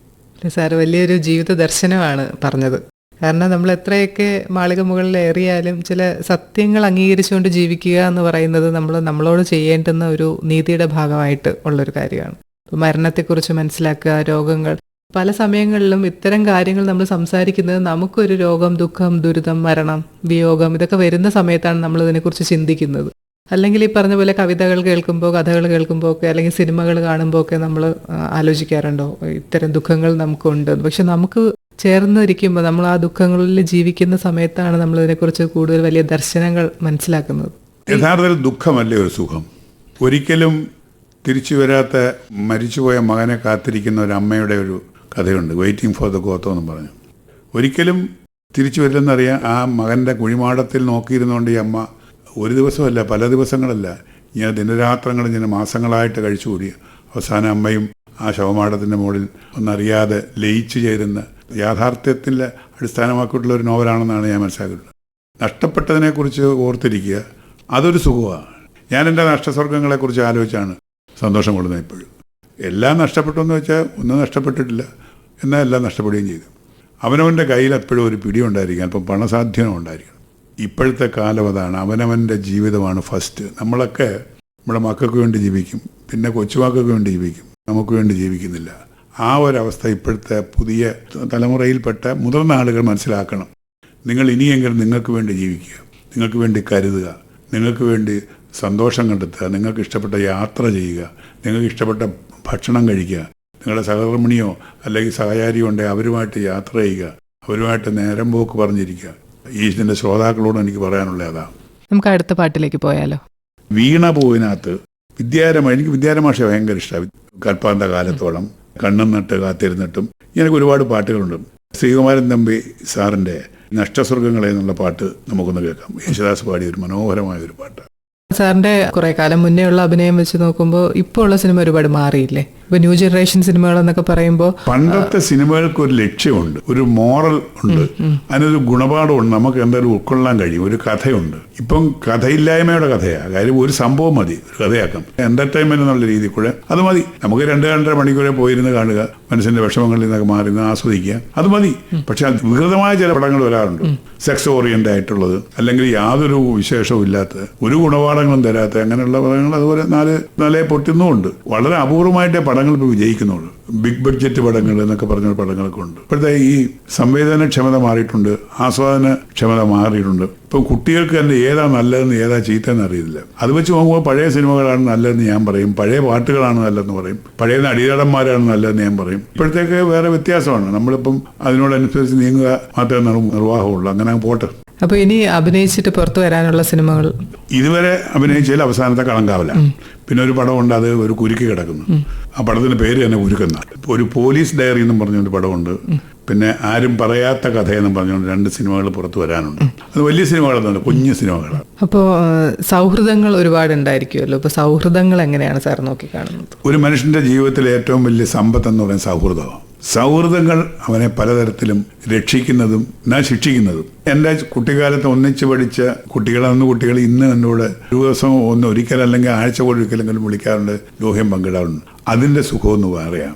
സാറ് വലിയൊരു ജീവിത ദർശനമാണ് പറഞ്ഞത്. കാരണം നമ്മൾ എത്രയൊക്കെ മാളിക മുകളിൽ ഏറിയാലും ചില സത്യങ്ങൾ അംഗീകരിച്ചുകൊണ്ട് ജീവിക്കുക എന്ന് പറയുന്നത് നമ്മളോട് ചെയ്യേണ്ടുന്ന ഒരു നീതിയുടെ ഭാഗമായിട്ട് ഉള്ളൊരു കാര്യമാണ്. ഇപ്പോൾ മരണത്തെക്കുറിച്ച് മനസ്സിലാക്കുക, രോഗങ്ങൾ, പല സമയങ്ങളിലും ഇത്തരം കാര്യങ്ങൾ നമ്മൾ സംസാരിക്കുന്നത് നമുക്കൊരു രോഗം, ദുഃഖം, ദുരിതം, മരണം, വിയോഗം ഇതൊക്കെ വരുന്ന സമയത്താണ് നമ്മൾ ഇതിനെക്കുറിച്ച് ചിന്തിക്കുന്നത്. അല്ലെങ്കിൽ ഈ പറഞ്ഞ പോലെ കവിതകൾ കേൾക്കുമ്പോൾ, കഥകൾ കേൾക്കുമ്പോൾ ഒക്കെ, അല്ലെങ്കിൽ സിനിമകൾ കാണുമ്പോൾ ഒക്കെ നമ്മൾ ആലോചിക്കാറുണ്ടോ ഇത്തരം ദുഃഖങ്ങൾ നമുക്കുണ്ട്? പക്ഷെ നമുക്ക് ചേർന്നിരിക്കുമ്പോൾ, നമ്മൾ ആ ദുഃഖങ്ങളിൽ ജീവിക്കുന്ന സമയത്താണ് നമ്മൾ ഇതിനെക്കുറിച്ച് കൂടുതൽ വലിയ ദർശനങ്ങൾ മനസ്സിലാക്കുന്നത്. യഥാർത്ഥത്തിൽ ദുഃഖമല്ലേ ഒരു സുഖം. ഒരിക്കലും തിരിച്ചു വരാത്ത മരിച്ചുപോയ മകനെ കാത്തിരിക്കുന്ന ഒരു അമ്മയുടെ ഒരു കഥയുണ്ട്, വെയിറ്റിംഗ് ഫോർ ദ ഗോത്തോ എന്ന് പറഞ്ഞു. ഒരിക്കലും തിരിച്ചു വരില്ലെന്നറിയാം. ആ മകൻ്റെ കുഴിമാടത്തിൽ നോക്കിയിരുന്നുകൊണ്ട് ഈ അമ്മ ഒരു ദിവസമല്ല, പല ദിവസങ്ങളല്ല, ഇങ്ങനെ ദിനരാത്രങ്ങൾ ഇങ്ങനെ മാസങ്ങളായിട്ട് കഴിച്ചുകൂടി അവസാനം അമ്മയും ആ ശവമാടത്തിൻ്റെ മുകളിൽ ഒന്നറിയാതെ ലയിച്ചു ചേരുന്ന യാഥാർത്ഥ്യത്തിൻ്റെ അടിസ്ഥാനമാക്കിയിട്ടുള്ള ഒരു നോവലാണെന്നാണ് ഞാൻ മനസ്സിലാക്കുന്നത്. നഷ്ടപ്പെട്ടതിനെക്കുറിച്ച് ഓർത്തിരിക്കുക, അതൊരു സുഖമാണ്. ഞാൻ എൻ്റെ നഷ്ടസ്വർഗങ്ങളെക്കുറിച്ച് ആലോചിച്ചാണ് സന്തോഷം കൊള്ളുന്നത് ഇപ്പോഴും. എല്ലാം നഷ്ടപ്പെട്ടു എന്ന് വെച്ചാൽ ഒന്നും നഷ്ടപ്പെട്ടിട്ടില്ല, എന്നാൽ എല്ലാം നഷ്ടപ്പെടുകയും ചെയ്തു. അവനവൻ്റെ കയ്യിൽ എപ്പോഴും ഒരു പിടി ഉണ്ടായിരിക്കണം, അല്പം പണസാധ്യത ഉണ്ടായിരിക്കണം. ഇപ്പോഴത്തെ കാലം അതാണ്. അവനവൻ്റെ ജീവിതമാണ് ഫസ്റ്റ്. നമ്മളൊക്കെ നമ്മുടെ മക്കൾക്ക് വേണ്ടി ജീവിക്കും, പിന്നെ കൊച്ചുമക്കൾക്ക് വേണ്ടി ജീവിക്കും, നമുക്ക് വേണ്ടി ജീവിക്കുന്നില്ല. ആ ഒരവസ്ഥ ഇപ്പോഴത്തെ പുതിയ തലമുറയിൽപ്പെട്ട മുതിർന്ന ആളുകൾ മനസ്സിലാക്കണം. നിങ്ങൾ ഇനിയെങ്കിലും നിങ്ങൾക്ക് വേണ്ടി ജീവിക്കുക, നിങ്ങൾക്ക് വേണ്ടി കരുതുക, നിങ്ങൾക്ക് വേണ്ടി സന്തോഷം കണ്ടെത്തുക, നിങ്ങൾക്ക് ഇഷ്ടപ്പെട്ട യാത്ര ചെയ്യുക, നിങ്ങൾക്ക് ഇഷ്ടപ്പെട്ട ഭക്ഷണം കഴിക്കുക, നിങ്ങളുടെ സഹധർമ്മിണിയോ അല്ലെങ്കിൽ സഹചാരിയോ ഉണ്ടെങ്കിൽ അവരുമായിട്ട് യാത്ര ചെയ്യുക, അവരുമായിട്ട് നേരം പോക്ക് പറഞ്ഞിരിക്കുക. ഈ ഇതിൻ്റെ ശ്രോതാക്കളോട് എനിക്ക് പറയാനുള്ള അതാണ്. നമുക്ക് അടുത്ത പാട്ടിലേക്ക് പോയാലോ? വീണ പൂവിനകത്ത് എനിക്ക് വിദ്യാരമാഷ ഭയങ്കര ഇഷ്ടമാണ്. കൽപ്പാന്ത കാലത്തോളം, കണ്ണും നട്ട് കാത്തിരുന്നിട്ടും, എനിക്ക് ഒരുപാട് പാട്ടുകളുണ്ട്. ശ്രീകുമാരൻ തമ്പി സാറിൻ്റെ നഷ്ടസ്വർഗങ്ങളെ എന്നുള്ള പാട്ട് നമുക്കൊന്ന് കേൾക്കാം. യേശുദാസ് പാടിയ ഒരു മനോഹരമായ ഒരു പാട്ട്. സാറിന്റെ കുറെ കാലം മുന്നേ ഉള്ള അഭിനയം വെച്ച് നോക്കുമ്പോൾ ഇപ്പോൾ ഉള്ള സിനിമ ഒരുപാട് മാറിയില്ലേ? ഇപ്പൊ ന്യൂ ജനറേഷൻ സിനിമകൾ എന്നൊക്കെ പറയുമ്പോൾ പണ്ടത്തെ സിനിമകൾക്ക് ഒരു ലക്ഷ്യമുണ്ട്, ഒരു മോറൽ ഉണ്ട്, അതിനൊരു ഗുണപാഠമുണ്ട്, നമുക്ക് എന്തായാലും ഉൾക്കൊള്ളാൻ കഴിയും, ഒരു കഥയുണ്ട്. ഇപ്പം കഥയില്ലായ്മയുടെ കഥയാണ്. കാര്യം ഒരു സംഭവം മതി ഒരു കഥയാക്കാം, എന്റർടൈൻമെന്റ് എന്നുള്ള രീതിയിൽ കൂടെ അത് മതി. നമുക്ക് 2-2.5 മണിക്കൂറെ പോയിരുന്ന് കാണുക, മനസ്സിന്റെ വിഷമങ്ങളിൽ നിന്നൊക്കെ മാറി ആസ്വദിക്കുക, അത് മതി. പക്ഷെ വികൃതമായ ചില പടങ്ങൾ വരാറുണ്ട്, സെക്സ് ഓറിയന്റ് ആയിട്ടുള്ളത്, അല്ലെങ്കിൽ യാതൊരു വിശേഷവും ഇല്ലാത്ത, ഒരു ഗുണപാഠങ്ങളും തരാത്ത അങ്ങനെയുള്ള പടങ്ങൾ, അതുപോലെ നാലേ പൊട്ടുന്നുമുണ്ട്. വളരെ അപൂർവമായിട്ടേ പടങ്ങൾ ഇപ്പോൾ വിജയിക്കുന്നുള്ളൂ. ബിഗ് ബഡ്ജറ്റ് പടങ്ങൾ എന്നൊക്കെ പറഞ്ഞ പടങ്ങളൊക്കെ ഉണ്ട്. ഇപ്പോഴത്തെ ഈ സംവേദനക്ഷമത മാറിയിട്ടുണ്ട്, ആസ്വാദനക്ഷമത മാറിയിട്ടുണ്ട്. ഇപ്പം കുട്ടികൾക്ക് തന്നെ ഏതാ നല്ലതെന്ന് ഏതാ ചീത്തയെന്ന് അറിയില്ല. അത് വെച്ച് നോക്കുമ്പോൾ പഴയ സിനിമകളാണ് നല്ലതെന്ന് ഞാൻ പറയും, പഴയ പാട്ടുകളാണ് നല്ലതെന്ന് പറയും, പഴയ നടീനടന്മാരാണ് നല്ലതെന്ന് ഞാൻ പറയും. ഇപ്പോഴത്തേക്ക് വേറെ വ്യത്യാസമാണ്. നമ്മളിപ്പം അതിനോടനുസരിച്ച് നീങ്ങുക മാത്രമേ നിർവാഹമുള്ളൂ. അങ്ങനെ പോട്ടെ. അപ്പൊ ഇനി അഭിനയിച്ചിട്ട് പുറത്തു വരാനുള്ള സിനിമകൾ? ഇതുവരെ അഭിനയിച്ചതിൽ അവസാനത്തെ കളങ്കാവല. പിന്നെ ഒരു പടമുണ്ട്, അത് ഒരു കുരുക്കി കിടക്കുന്നു. ആ പടത്തിന്റെ പേര് തന്നെ കുരുക്കുന്ന. ഒരു പോലീസ് ഡയറി എന്നും പറഞ്ഞൊരു പടമുണ്ട്. പിന്നെ ആരും പറയാത്ത കഥയെന്നും പറഞ്ഞുകൊണ്ട് 2 സിനിമകൾ പുറത്തു വരാനുണ്ട്. അത് വലിയ സിനിമകളൊന്നുമല്ല, കുഞ്ഞു സിനിമകളാണ്. അപ്പോൾ സൗഹൃദങ്ങൾ ഒരുപാട് ഉണ്ടായിരിക്കുമല്ലോ. ഇപ്പൊ സൗഹൃദങ്ങൾ എങ്ങനെയാണ് സാർ നോക്കിക്കാണുന്നത്? ഒരു മനുഷ്യന്റെ ജീവിതത്തിലെ ഏറ്റവും വലിയ സമ്പത്ത് എന്ന് പറയുന്നത് സൗഹൃദമാണ്. സൗഹൃദങ്ങൾ അവനെ പലതരത്തിലും രക്ഷിക്കുന്നതും ശിക്ഷിക്കുന്നതും. എൻ്റെ കുട്ടിക്കാലത്ത് ഒന്നിച്ച് പഠിച്ച കുട്ടികൾ ഇന്ന് എന്നോട് ഒരു ദിവസം ഒരിക്കൽ അല്ലെങ്കിൽ ആഴ്ച ഒരിക്കലെങ്കിലും വിളിക്കാറുണ്ട്, ലോഹ്യം പങ്കിടാറുണ്ട്. അതിൻ്റെ സുഖമൊന്ന് പറയാം.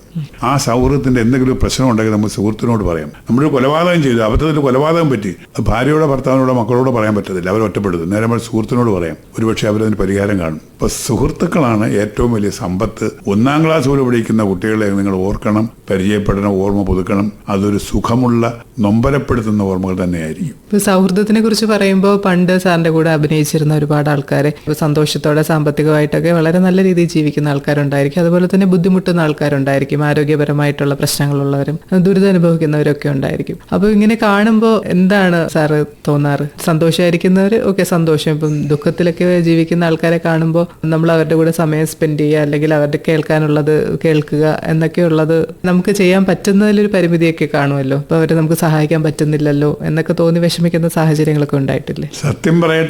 ആ സൗഹൃദത്തിൻ്റെ എന്തെങ്കിലും പ്രശ്നം ഉണ്ടെങ്കിൽ നമ്മൾ സുഹൃത്തിനോട് പറയാം. നമ്മളൊരു കൊലപാതകം ചെയ്തു, അബദ്ധത്തിൽ കൊലപാതകം പറ്റി, അത് ഭാര്യയോടെ ഭർത്താവിനോടോ മക്കളോട് പറയാൻ പറ്റത്തില്ല, അവർ ഒറ്റപ്പെടുത്തും. നേരെ നമ്മൾ സുഹൃത്തിനോട് പറയാം, ഒരുപക്ഷെ അവരതിന് പരിഹാരം കാണും. അപ്പോൾ സുഹൃത്തുക്കളാണ് ഏറ്റവും വലിയ സമ്പത്ത്. 1-ാം ക്ലാസ് പോലും പഠിക്കുന്ന കുട്ടികളെ നിങ്ങൾ ഓർക്കണം, പരിചയപ്പെടണം, ഓർമ്മ പുതുക്കണം. അതൊരു സുഖമുള്ള, നൊമ്പരപ്പെടുത്തുന്ന ഓർമ്മകൾ തന്നെയായിരിക്കും. സൗഹൃദത്തിനെ കുറിച്ച് പറയുമ്പോൾ പണ്ട് സാറിന്റെ കൂടെ അഭിനയിച്ചിരുന്ന ഒരുപാട് ആൾക്കാരെ സന്തോഷത്തോടെ സാമ്പത്തികമായിട്ടൊക്കെ വളരെ നല്ല രീതിയിൽ ജീവിക്കുന്ന ആൾക്കാരുണ്ടായിരിക്കും. അതുപോലെ തന്നെ ബുദ്ധിമുട്ടുന്ന ആൾക്കാരുണ്ടായിരിക്കും, ആരോഗ്യപരമായിട്ടുള്ള പ്രശ്നങ്ങളുള്ളവരും ദുരിതം അനുഭവിക്കുന്നവരൊക്കെ ഉണ്ടായിരിക്കും. അപ്പോൾ ഇങ്ങനെ കാണുമ്പോൾ എന്താണ് സാറ് തോന്നാറ്? സന്തോഷമായിരിക്കുന്നവർ ഓക്കെ, സന്തോഷം. ഇപ്പം ദുഃഖത്തിലൊക്കെ ജീവിക്കുന്ന ആൾക്കാരെ കാണുമ്പോൾ നമ്മൾ അവരുടെ കൂടെ സമയം സ്പെൻഡ് ചെയ്യുക, അല്ലെങ്കിൽ അവരുടെ കേൾക്കാനുള്ളത് കേൾക്കുക എന്നൊക്കെയുള്ളത് നമുക്ക് ചെയ്യാൻ പറ്റുന്നതിലൊരു പരിമിതിയൊക്കെ കാണുമല്ലോ. അപ്പോൾ അവരെ നമുക്ക് സഹായിക്കാൻ പറ്റുന്നില്ലല്ലോ എന്നൊക്കെ തോന്നി വിഷമിക്കുന്ന സാഹചര്യങ്ങളൊക്കെ ഉണ്ടായിട്ടില്ലേ? സത്യം പറയാൻ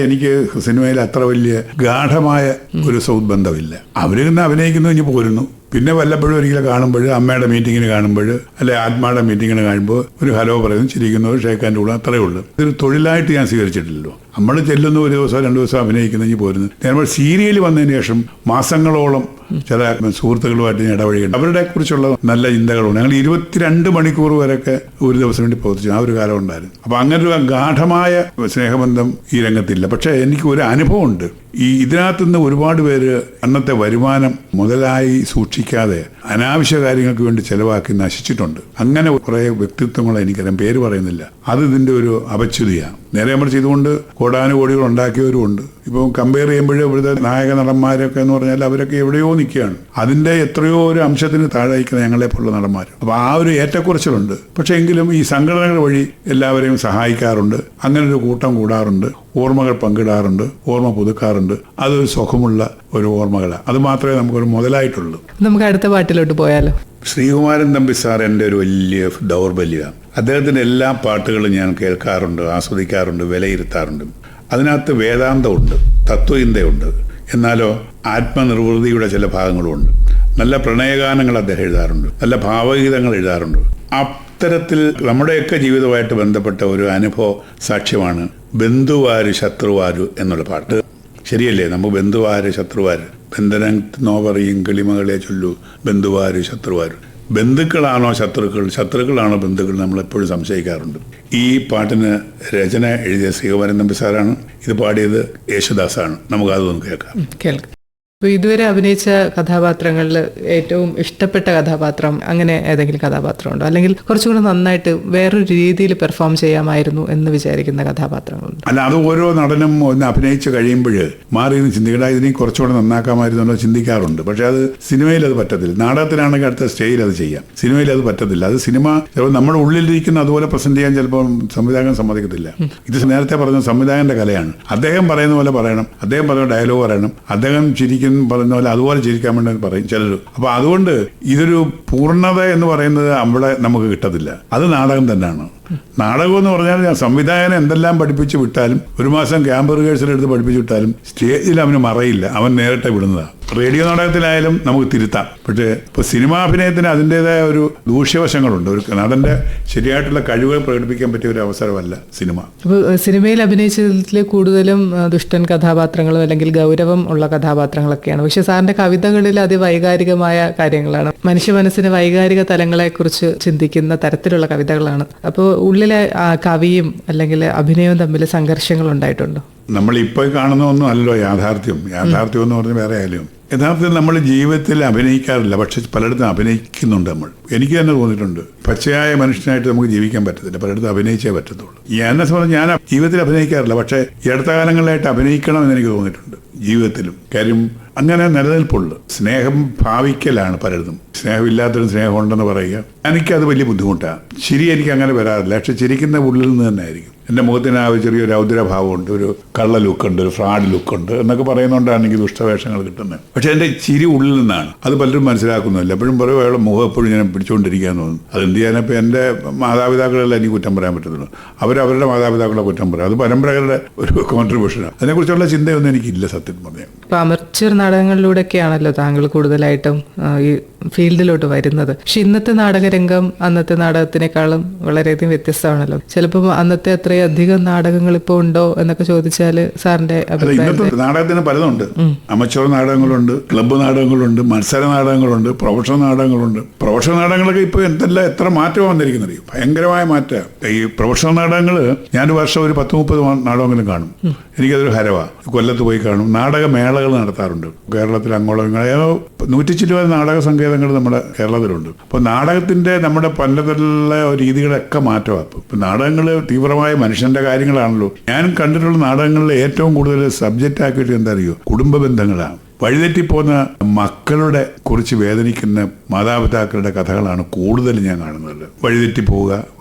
എനിക്ക് സിനിമയിൽ അത്ര വലിയ ഗാഠമായ ഒരു സൗബന്ധമില്ല. അവരിന്ന് അഭിനയിക്കുന്നു, ഇനി പോരുന്നു. പിന്നെ വല്ലപ്പോഴും ഒരിക്കലും കാണുമ്പോൾ, അമ്മയുടെ മീറ്റിങ്ങിന് കാണുമ്പോൾ, അല്ലെ ആത്മായുടെ മീറ്റിങ്ങിന് കാണുമ്പോൾ ഒരു ഹലോ പറയുന്നു, ചിരിക്കുന്നു, ഷേക്കാൻ്റെ കൂടെ, അത്രയേ ഉള്ളൂ. ഇതൊരു തൊഴിലായിട്ട് ഞാൻ സ്വീകരിച്ചിട്ടില്ലല്ലോ. നമ്മൾ ചെല്ലുന്നു, 1 ദിവസം 2 ദിവസം അഭിനയിക്കുന്നതിന് പോരുന്നു. നമ്മൾ സീരിയൽ വന്നതിന് ശേഷം മാസങ്ങളോളം ചില സുഹൃത്തുക്കളുമായിട്ട് ഇടവഴിയുണ്ട്. അവരുടെ കുറിച്ചുള്ള നല്ല ചിന്തകളുണ്ട്. ഞങ്ങൾ 22 മണിക്കൂർ വരെയൊക്കെ ഒരു ദിവസം വേണ്ടി പ്രവർത്തിച്ചു. ആ ഒരു കാലം ഉണ്ടായിരുന്നു. അപ്പം അങ്ങനെ ഒരു ഗാഠമായ സ്നേഹബന്ധം ഈ രംഗത്തില്ല. പക്ഷേ എനിക്ക് ഒരു അനുഭവമുണ്ട്. ഇതിനകത്തുനിന്ന് ഒരുപാട് പേര് അന്നത്തെ വരുമാനം മുതലായി സൂക്ഷിക്കാതെ അനാവശ്യ കാര്യങ്ങൾക്ക് വേണ്ടി ചെലവാക്കി നശിച്ചിട്ടുണ്ട്. അങ്ങനെ കുറേ വ്യക്തിത്വങ്ങളെ എനിക്കറിയാം, പേര് പറയുന്നില്ല. അത് ഇതിൻ്റെ ഒരു അപച്യുതിയാണ്. നേരെ മറിച്ച് ഇതുകൊണ്ട് കോടാനുകോടികൾ ഉണ്ടാക്കിയവരുമുണ്ട്. ഇപ്പം കമ്പയർ ചെയ്യുമ്പോഴേ ഇവിടുത്തെ നായക നടന്മാരൊക്കെ എന്ന് പറഞ്ഞാൽ അവരൊക്കെ എവിടെയോ നിൽക്കുകയാണ്. അതിൻ്റെ എത്രയോ ഒരു അംശത്തിന് താഴെ നിൽക്കുന്ന ഞങ്ങളെപ്പോലുള്ള നടന്മാർ. അപ്പോൾ ആ ഒരു ഏറ്റക്കുറച്ചിലുണ്ട്. പക്ഷേ എങ്കിലും ഈ സംഘടനകൾ വഴി എല്ലാവരെയും സഹായിക്കാറുണ്ട്. അങ്ങനെ ഒരു കൂട്ടം കൂടാറുണ്ട്, ഓർമ്മകൾ പങ്കിടാറുണ്ട്, ഓർമ്മ പുതുക്കാറുണ്ട്. അതൊരു സുഖമുള്ള ഒരു ഓർമ്മകളാണ്. അത് മാത്രമേ നമുക്കൊരു മുതലായിട്ടുള്ളൂ. നമുക്ക് അടുത്ത പാട്ടിലോട്ട് പോയാലോ? ശ്രീകുമാരൻ തമ്പി സാർ എൻ്റെ ഒരു വലിയ ദൗർബല്യമാണ്. അദ്ദേഹത്തിൻ്റെ എല്ലാ പാട്ടുകളും ഞാൻ കേൾക്കാറുണ്ട്, ആസ്വദിക്കാറുണ്ട്, വിലയിരുത്താറുണ്ട്. അതിനകത്ത് വേദാന്തമുണ്ട്, തത്വചിന്തയുണ്ട്, എന്നാലോ ആത്മനിർവൃതിയുടെ ചില ഭാഗങ്ങളുമുണ്ട്. നല്ല പ്രണയഗാനങ്ങൾ അദ്ദേഹം എഴുതാറുണ്ട്, നല്ല ഭാവഗീതങ്ങൾ എഴുതാറുണ്ട്. അത്തരത്തിൽ നമ്മുടെയൊക്കെ ജീവിതവുമായിട്ട് ബന്ധപ്പെട്ട ഒരു അനുഭവ സാക്ഷ്യമാണ് ബന്ധുവാരു ശത്രുവാരു എന്നുള്ള പാട്ട്. ശരിയല്ലേ? നമുക്ക് ബന്ധുവാര് ശത്രുവാര്, ബന്ധനം നോവറിയും കിളിമകളെ ചൊല്ലു ബന്ധുവാര് ശത്രുവാര്. ബന്ധുക്കളാണോ ശത്രുക്കൾ, ശത്രുക്കളാണോ ബന്ധുക്കൾ, നമ്മളെപ്പോഴും സംശയിക്കാറുണ്ട്. ഈ പാട്ടിന് രചന എഴുതിയ ശ്രീകുമാരൻ തമ്പി സാറാണ്. ഇത് പാടിയത് യേശുദാസാണ്. നമുക്കതൊന്ന് കേൾക്കാം. അപ്പോൾ ഇതുവരെ അഭിനയിച്ച കഥാപാത്രങ്ങളിൽ ഏറ്റവും ഇഷ്ടപ്പെട്ട കഥാപാത്രം അങ്ങനെ ഏതെങ്കിലും കഥാപാത്രം ഉണ്ടോ? അല്ലെങ്കിൽ കുറച്ചുകൂടെ നന്നായിട്ട് വേറൊരു രീതിയിൽ പെർഫോം ചെയ്യാമായിരുന്നു എന്ന് വിചാരിക്കുന്ന കഥാപാത്രങ്ങളുണ്ട്? അല്ല, അത് ഓരോ നടനും ഒന്ന് അഭിനയിച്ച് കഴിയുമ്പോൾ മാറി നിന്ന് ചിന്തിക്കട ഇതിനെയും കുറച്ചുകൂടെ നന്നാക്കാമായിരുന്നല്ലോ ചിന്തിക്കാറുണ്ട്. പക്ഷെ അത് സിനിമയിൽ അത് പറ്റത്തില്ല. നാടകത്തിലാണെങ്കിൽ അടുത്ത സ്റ്റേജിൽ അത് ചെയ്യാം. സിനിമയിൽ അത് പറ്റത്തില്ല. അത് സിനിമ ചിലപ്പോൾ നമ്മുടെ ഉള്ളിലിരിക്കുന്ന അതുപോലെ പ്രസന്റ് ചെയ്യാൻ ചിലപ്പോൾ സംവിധായകൻ സമ്മതിക്കത്തില്ല. ഇത് നേരത്തെ പറഞ്ഞ സംവിധായകന്റെ കലയാണ്. അദ്ദേഹം പറയുന്ന പോലെ പറയണം, അദ്ദേഹം പറയുന്ന ഡയലോഗ് പറയണം, അദ്ദേഹം ചിരിക്കുന്ന പറയുന്ന പോലെ അതുപോലെ ചിരിക്കാൻ വേണ്ടി പറയും ചിലർ. അപ്പൊ അതുകൊണ്ട് ഇതൊരു പൂർണ്ണത എന്ന് പറയുന്നത് അവിടെ നമുക്ക് കിട്ടത്തില്ല. അത് നാടകം തന്നെയാണ്. നാടകം എന്ന് പറഞ്ഞാൽ സംവിധായകനെ എന്തെല്ലാം പഠിപ്പിച്ച് വിട്ടാലും, ഒരു മാസം ക്യാമ്പ് റിഹേഴ്സൽ എടുത്ത് പഠിപ്പിച്ച് വിട്ടാലും സ്റ്റേജിൽ അവന് മറയില്ല. അവൻ നേരിട്ട് വിടുന്നതാണ്. റേഡിയോ നാടകത്തിലായാലും നമുക്ക് തിരുത്താം. പക്ഷേ ഇപ്പോൾ സിനിമാഭിനയത്തിന് അതിൻ്റെതായ ഒരു ദൂഷ്യവശങ്ങളുണ്ട്. ഒരു നടന്റെ ശരിയായിട്ടുള്ള കഴിവുകൾ പ്രകടിപ്പിക്കാൻ പറ്റിയ ഒരു അവസരമല്ല സിനിമ. അപ്പോൾ സിനിമയിൽ അഭിനയിച്ചതിൽ കൂടുതലും ദുഷ്ടൻ കഥാപാത്രങ്ങളും അല്ലെങ്കിൽ ഗൗരവം ഉള്ള കഥാപാത്രങ്ങളൊക്കെയാണ്. പക്ഷെ സാറിന്റെ കവിതകളിൽ അതിവൈകാരികമായ കാര്യങ്ങളാണ്. മനുഷ്യ മനസ്സിന് വൈകാരിക തലങ്ങളെക്കുറിച്ച് ചിന്തിക്കുന്ന തരത്തിലുള്ള കവിതകളാണ്. അപ്പോൾ ഉള്ളിലെ കവിയും അല്ലെങ്കിൽ അഭിനയവും തമ്മിൽ സംഘർഷങ്ങൾ ഉണ്ടായിട്ടുണ്ടോ? നമ്മളിപ്പോൾ കാണുന്ന ഒന്നും അല്ലല്ലോ യാഥാർത്ഥ്യം. യാഥാർത്ഥ്യം എന്ന് പറഞ്ഞാൽ വേറെ ആയാലും യഥാർത്ഥത്തിൽ നമ്മൾ ജീവിതത്തിൽ അഭിനയിക്കാറില്ല. പക്ഷെ പലയിടത്തും അഭിനയിക്കുന്നുണ്ട് നമ്മൾ. എനിക്ക് തന്നെ തോന്നിയിട്ടുണ്ട്, പച്ചയായ മനുഷ്യനായിട്ട് നമുക്ക് ജീവിക്കാൻ പറ്റത്തില്ല, പലയിടത്തും അഭിനയിച്ചേ പറ്റത്തുള്ളൂ. എന്നെ സംബന്ധിച്ച് ഞാൻ ജീവിതത്തിൽ അഭിനയിക്കാറില്ല. പക്ഷേ ഈ അടുത്ത കാലങ്ങളിലായിട്ട് അഭിനയിക്കണമെന്ന് എനിക്ക് തോന്നിയിട്ടുണ്ട് ജീവിതത്തിലും. കാര്യം അങ്ങനെ നിലനിൽപ്പുള്ളു. സ്നേഹം ഭാവിക്കലാണ് പലയിടത്തും. സ്നേഹമില്ലാത്തൊരു സ്നേഹം ഉണ്ടെന്ന് പറയുക, എനിക്കത് വലിയ ബുദ്ധിമുട്ടാണ്. ചിരി എനിക്ക് അങ്ങനെ വരാറില്ല. പക്ഷെ ചിരിക്കുന്ന ഉള്ളിൽ നിന്ന് തന്നെ ആയിരിക്കും. എൻ്റെ മുഖത്തിന് ആ ചെറിയൊരു രൗദ്രഭാവമുണ്ട്, ഒരു കള്ള ലുക്കുണ്ട്, ഒരു ഫ്രാഡ് ലുക്കുണ്ട് എന്നൊക്കെ പറയുന്നതുകൊണ്ടാണ് എനിക്ക് ദുഷ്ടവേഷങ്ങൾ കിട്ടുന്നത്. പക്ഷെ എൻ്റെ ചിരി ഉള്ളിൽ നിന്നാണ്. അത് പലരും മനസ്സിലാക്കുന്നില്ല. എപ്പോഴും പറയും അയാളുടെ മുഖം എപ്പോഴും ഞാൻ പിടിച്ചുകൊണ്ടിരിക്കാൻ തോന്നുന്നു. അതെന്ത് ചെയ്യാനപ്പോൾ എൻ്റെ മാതാപിതാക്കളെല്ലാം എനിക്ക് കുറ്റം പറയാൻ പറ്റത്തുള്ളൂ. അവരവരുടെ മാതാപിതാക്കളെ കുറ്റം പറയും. അത് പരമ്പരകളുടെ ഒരു കോൺട്രിബ്യൂഷനാണ്. അതിനെക്കുറിച്ചുള്ള ചിന്തയൊന്നും എനിക്കില്ല സത്യം പറഞ്ഞാൽ. ഇപ്പോൾ അമർച്ചർ നാടകങ്ങളിലൂടെയൊക്കെയാണല്ലോ താങ്കൾ കൂടുതലായിട്ടും ഈ ഫീൽഡിലോട്ട് വരുന്നത്. പക്ഷെ ഇന്നത്തെ നാടകരംഗം അന്നത്തെ നാടകത്തിനേക്കാളും വളരെയധികം വ്യത്യസ്തമാണല്ലോ. ചിലപ്പോൾ അന്നത്തെ അത്രയധികം നാടകങ്ങൾ ഇപ്പോൾ ഉണ്ടോ എന്നൊക്കെ ചോദിച്ചാൽ സാറിന്റെ ഇന്നത്തെ നാടകത്തിന് പലതുണ്ട്. അമച്ചർ നാടകങ്ങളുണ്ട്, ക്ലബ്ബ് നാടകങ്ങളുണ്ട്, മത്സര നാടകങ്ങളുണ്ട്, പ്രൊഫഷണൽ നാടകങ്ങളുണ്ട്. പ്രൊഫഷണൽ നാടകങ്ങളൊക്കെ ഇപ്പോൾ എത്ര മാറ്റം വന്നിരിക്കുന്നത്, ഭയങ്കരമായ മാറ്റം. ഈ പ്രൊഫഷണൽ നാടകങ്ങൾ ഞാനൊരു വർഷം ഒരു 10-30 നാടകങ്ങളും കാണും. എനിക്കതൊരു ഹരവാ. കൊല്ലത്ത് പോയി കാണും. നാടകമേളകൾ നടത്താറുണ്ട് കേരളത്തിൽ. അങ്ങോളം 120 നാടക സങ്കേതങ്ങൾ നമ്മുടെ കേരളത്തിലുണ്ട്. അപ്പോൾ നാടകത്തിന്റെ നമ്മുടെ പലതരത്തിലുള്ള രീതികളൊക്കെ മാറ്റമാണ്. ഇപ്പം നാടകങ്ങൾ തീവ്രമായ മനുഷ്യന്റെ കാര്യങ്ങളാണല്ലോ. ഞാൻ കണ്ടിട്ടുള്ള നാടകങ്ങളിൽ ഏറ്റവും കൂടുതൽ സബ്ജക്റ്റ് ആക്കിയിട്ട് എന്താ അറിയോ, കുടുംബ ബന്ധങ്ങളാണ്. വഴിതെറ്റിപ്പോകുന്ന മക്കളുടെ കുറിച്ച് വേദനിക്കുന്ന മാതാപിതാക്കളുടെ കഥകളാണ് കൂടുതൽ ഞാൻ കാണുന്നത്. വഴിതെറ്റി പോവുക,